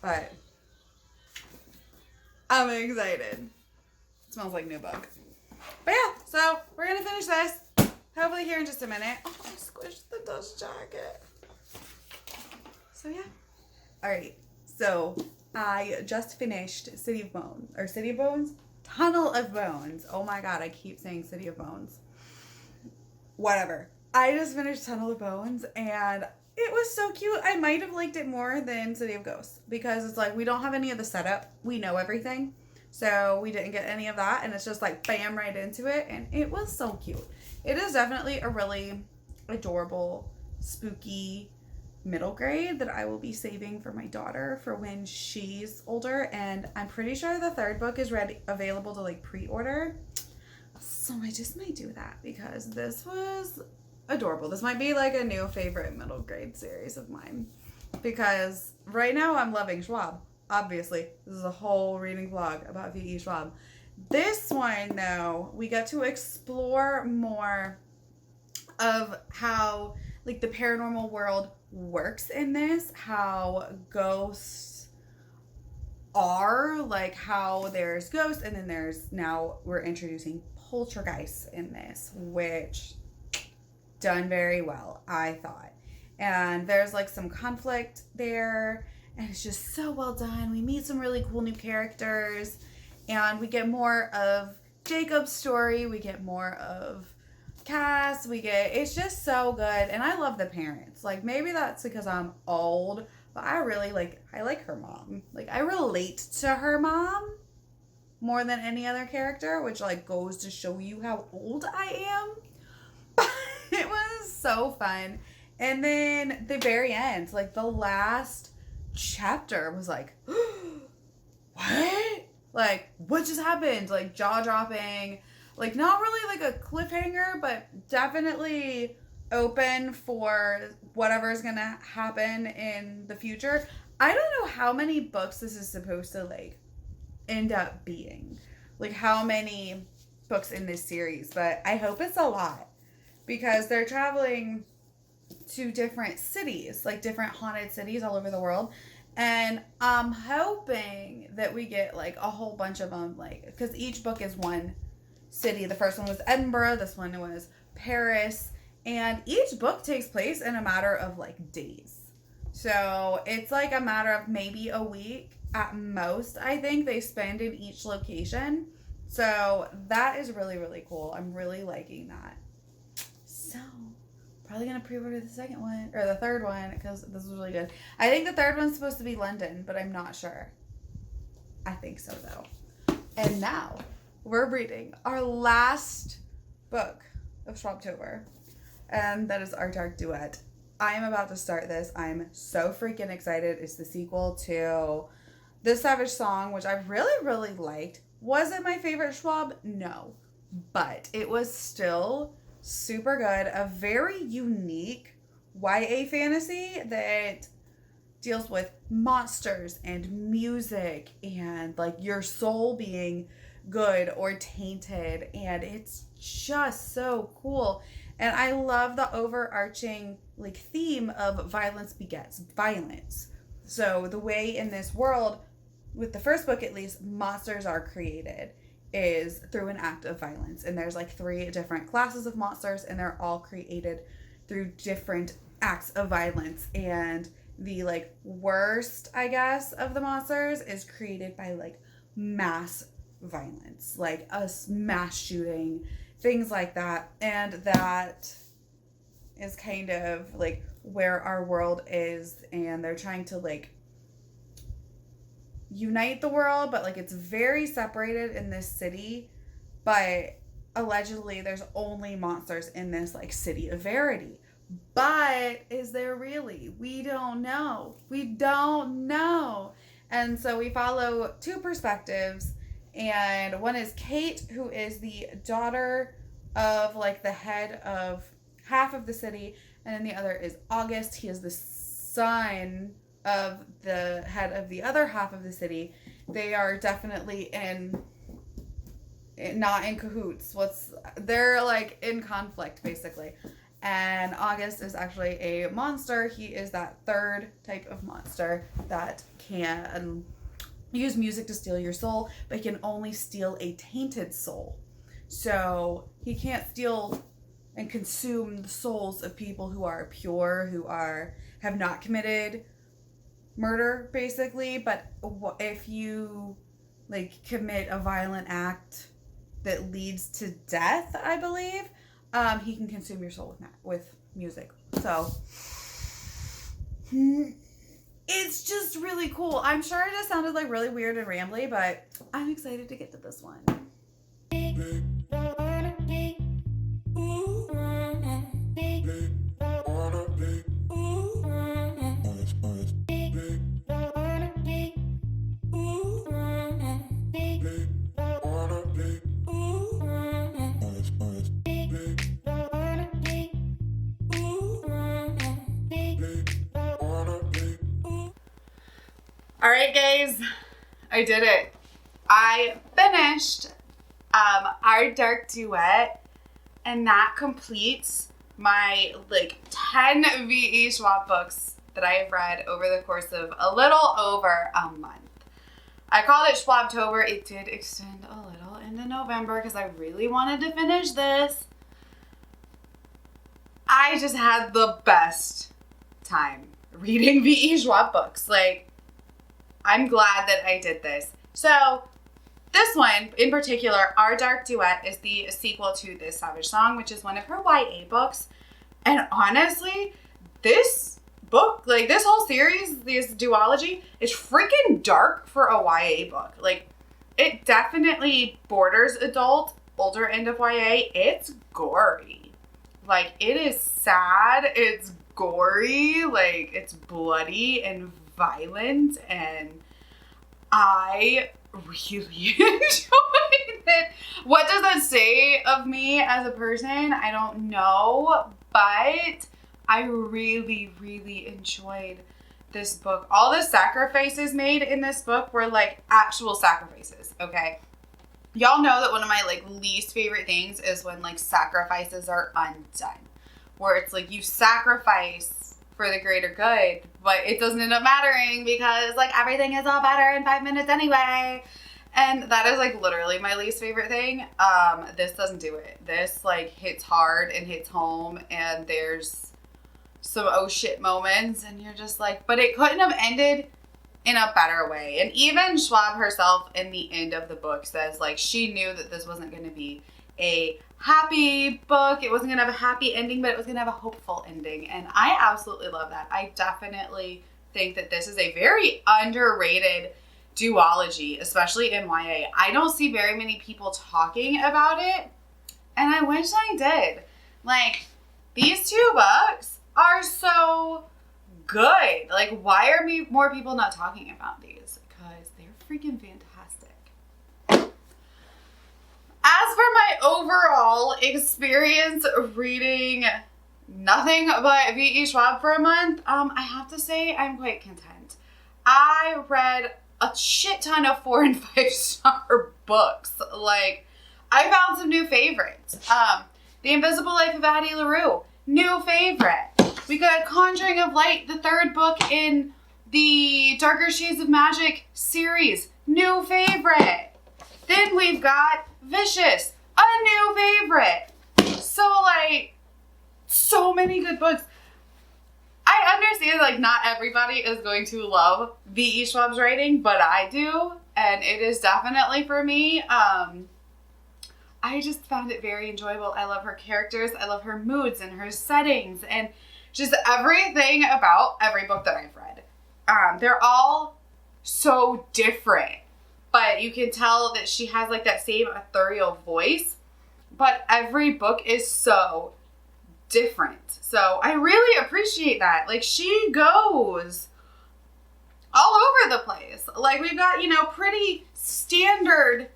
But I'm excited. It smells like new book. But yeah, so we're going to finish this. Hopefully here in just a minute. Oh, I squished the dust jacket. So yeah. Alright. So I just finished City of Bones? Tunnel of Bones. Oh my god, I keep saying City of Bones. Whatever. I just finished Tunnel of Bones and it was so cute. I might have liked it more than City of Ghosts because it's like we don't have any of the setup. We know everything. So we didn't get any of that and it's just like bam right into it and it was so cute. It is definitely a really adorable, spooky middle grade that I will be saving for my daughter for when she's older, and I'm pretty sure the third book is available to like pre-order, so I just might do that because this was adorable. This might be like a new favorite middle grade series of mine because right now I'm loving Schwab. Obviously, this is a whole reading vlog about V.E. Schwab. This one though, we get to explore more of how like the paranormal world works in this, how ghosts are, like how there's ghosts and then now we're introducing poltergeists in this, which done very well, I thought. And there's like some conflict there and it's just so well done. We meet some really cool new characters and we get more of Jacob's story, we get more of Cass, it's just so good. And I love the parents. Like maybe that's because I'm old, But I like her mom. Like, I relate to her mom more than any other character, which like goes to show you how old I am. It was so fun. And then the very end, like the last chapter was like, what? Like, what just happened? Like, jaw dropping. Like, not really like a cliffhanger, but definitely open for whatever's gonna happen in the future. I don't know how many books this is supposed to like end up being. Like, how many books in this series, but I hope it's a lot because they're traveling to different cities, like different haunted cities all over the world. And I'm hoping that we get like a whole bunch of them, like, because each book is one city. The first one was Edinburgh, this one was Paris, and each book takes place in a matter of like days. So it's like a matter of maybe a week at most, I think, they spend in each location. So that is really, really cool. I'm really liking that. So probably gonna pre-order the second one or the third one because this was really good. I think the third one's supposed to be London, but I'm not sure. I think so though. And now we're reading our last book of Schwab-tober, and that is our Dark Duet. I am about to start this. I'm so freaking excited. It's the sequel to The Savage Song, which I really, really liked. Was it my favorite Schwab? No. But it was still super good. A very unique YA fantasy that deals with monsters and music and like your soul being good or tainted. And it's just so cool. And I love the overarching like theme of violence begets violence. So the way in this world, with the first book at least, monsters are created is through an act of violence. And there's like 3 different classes of monsters, and they're all created through different acts of violence. And the like worst, I guess, of the monsters is created by like mass violence, like a mass shooting, things like that. And that is kind of like where our world is, and they're trying to like unite the world, but like it's very separated in this city. But allegedly there's only monsters in this like city of Verity. But is there really? We don't know. And so we follow 2 perspectives, and one is Kate, who is the daughter of like the head of half of the city, and then the other is August. He is the son of the head of the other half of the city. They are definitely not in cahoots. They're like in conflict basically. And August is actually a monster. He is that 3rd type of monster that can use music to steal your soul, but he can only steal a tainted soul. So he can't steal and consume the souls of people who are pure, who have not committed murder, basically. But if you like commit a violent act that leads to death, I believe, he can consume your soul with music. So it's just really cool. I'm sure it just sounded like really weird and rambly, but I'm excited to get to this one. All right, guys, I did it. I finished our Dark Duet, and that completes my like 10 VE Schwab books that I have read over the course of a little over a month. I called it Schwab-tober. It did extend a little into November because I really wanted to finish this. I just had the best time reading VE Schwab books. Like, I'm glad that I did this. So this one in particular, Our Dark Duet, is the sequel to The Savage Song, which is one of her YA books. And honestly, this book, like this whole series, this duology, is freaking dark for a YA book. Like, it definitely borders adult, older end of YA. It's gory. Like, it is sad. It's gory. Like, it's bloody and violent. And I really enjoyed it. What does that say of me as a person? I don't know. But I really, really enjoyed this book. All the sacrifices made in this book were like actual sacrifices, okay? Y'all know that one of my like least favorite things is when like sacrifices are undone. Where it's like you sacrifice for the greater good, but it doesn't end up mattering because like everything is all better in 5 minutes anyway. And that is like literally my least favorite thing. This doesn't do it. This like hits hard and hits home, and there's some oh shit moments, and you're just like, but it couldn't have ended in a better way. And even Schwab herself in the end of the book says like she knew that this wasn't going to be a happy book. It wasn't going to have a happy ending, but it was going to have a hopeful ending. And I absolutely love that. I definitely think that this is a very underrated duology, especially in YA. I don't see very many people talking about it, and I wish I did. Like, these two books are so good. Like, why are more people not talking about these? Because they're freaking fantastic. As for my overall experience reading nothing but V.E. Schwab for a month, I have to say I'm quite content. I read a shit ton of 4 and 5 star books. Like, I found some new favorites. The Invisible Life of Addie LaRue, new favorite. We got Conjuring of Light, the 3rd book in the Darker Shades of Magic series, new favorite. Then we've got Vicious, a new favorite. So, like, so many good books. I understand, like, not everybody is going to love V.E. Schwab's writing, but I do, and it is definitely for me. I just found it very enjoyable. I love her characters. I love her moods and her settings, and just everything about every book that I've read. They're all so different, but you can tell that she has, like, that same ethereal voice, but every book is so different. So I really appreciate that. Like, she goes all over the place. Like, we've got, you know, pretty standard,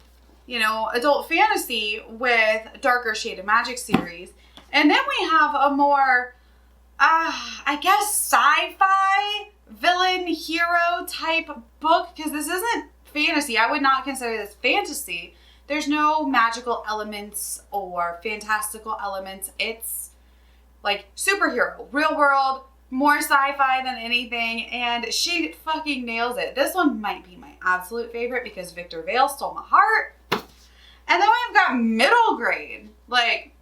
you know, adult fantasy with Darker Shade of Magic series. And then we have a more, I guess, sci-fi villain hero type book, because this isn't fantasy. I would not consider this fantasy. There's no magical elements or fantastical elements. It's like superhero, real world, more sci-fi than anything, and she fucking nails it. This one might be my absolute favorite because Victor Vale stole my heart. And then we've got middle grade, like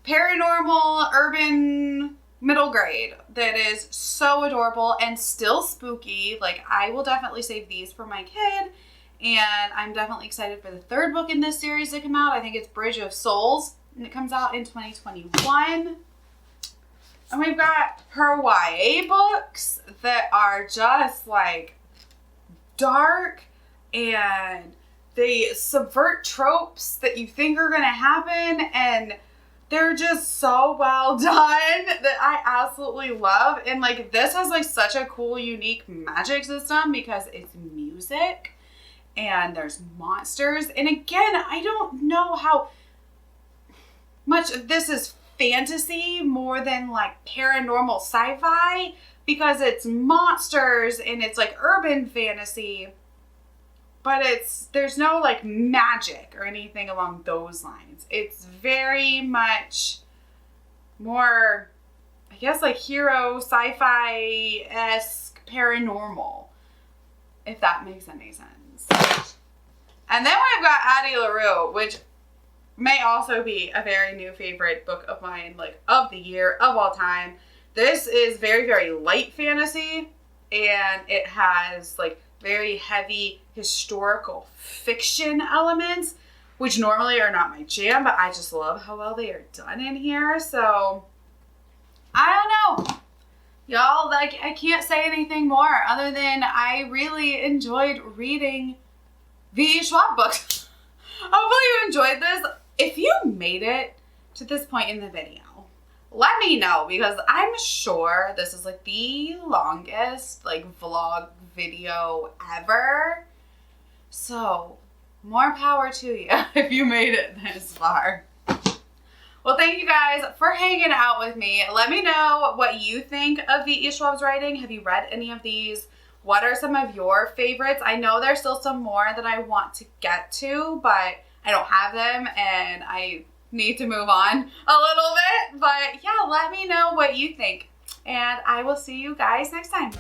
paranormal, urban middle grade that is so adorable and still spooky. Like, I will definitely save these for my kid, and I'm definitely excited for the 3rd book in this series to come out. I think it's Bridge of Souls, and it comes out in 2021. And we've got her YA books that are just like dark, and they subvert tropes that you think are going to happen, and they're just so well done that I absolutely love. And like, this has like such a cool, unique magic system because it's music and there's monsters. And again, I don't know how much of this is fantasy more than like paranormal sci-fi, because it's monsters and it's like urban fantasy, but there's no like magic or anything along those lines. It's very much more, I guess, like hero sci-fi-esque paranormal, if that makes any sense. And then we've got Addie LaRue, which may also be a very new favorite book of mine, like of the year, of all time. This is very, very light fantasy, and it has like very heavy historical fiction elements, which normally are not my jam, but I just love how well they are done in here. So, I don't know. Y'all, like, I can't say anything more other than I really enjoyed reading the Schwab books. Hopefully you enjoyed this. If you made it to this point in the video, let me know, because I'm sure this is like the longest like vlog video ever. So more power to you if you made it this far. Well, thank you guys for hanging out with me. Let me know what you think of V.E. Schwab's writing. Have you read any of these? What are some of your favorites? I know there's still some more that I want to get to, but I don't have them and I need to move on a little bit. But yeah, let me know what you think. And I will see you guys next time.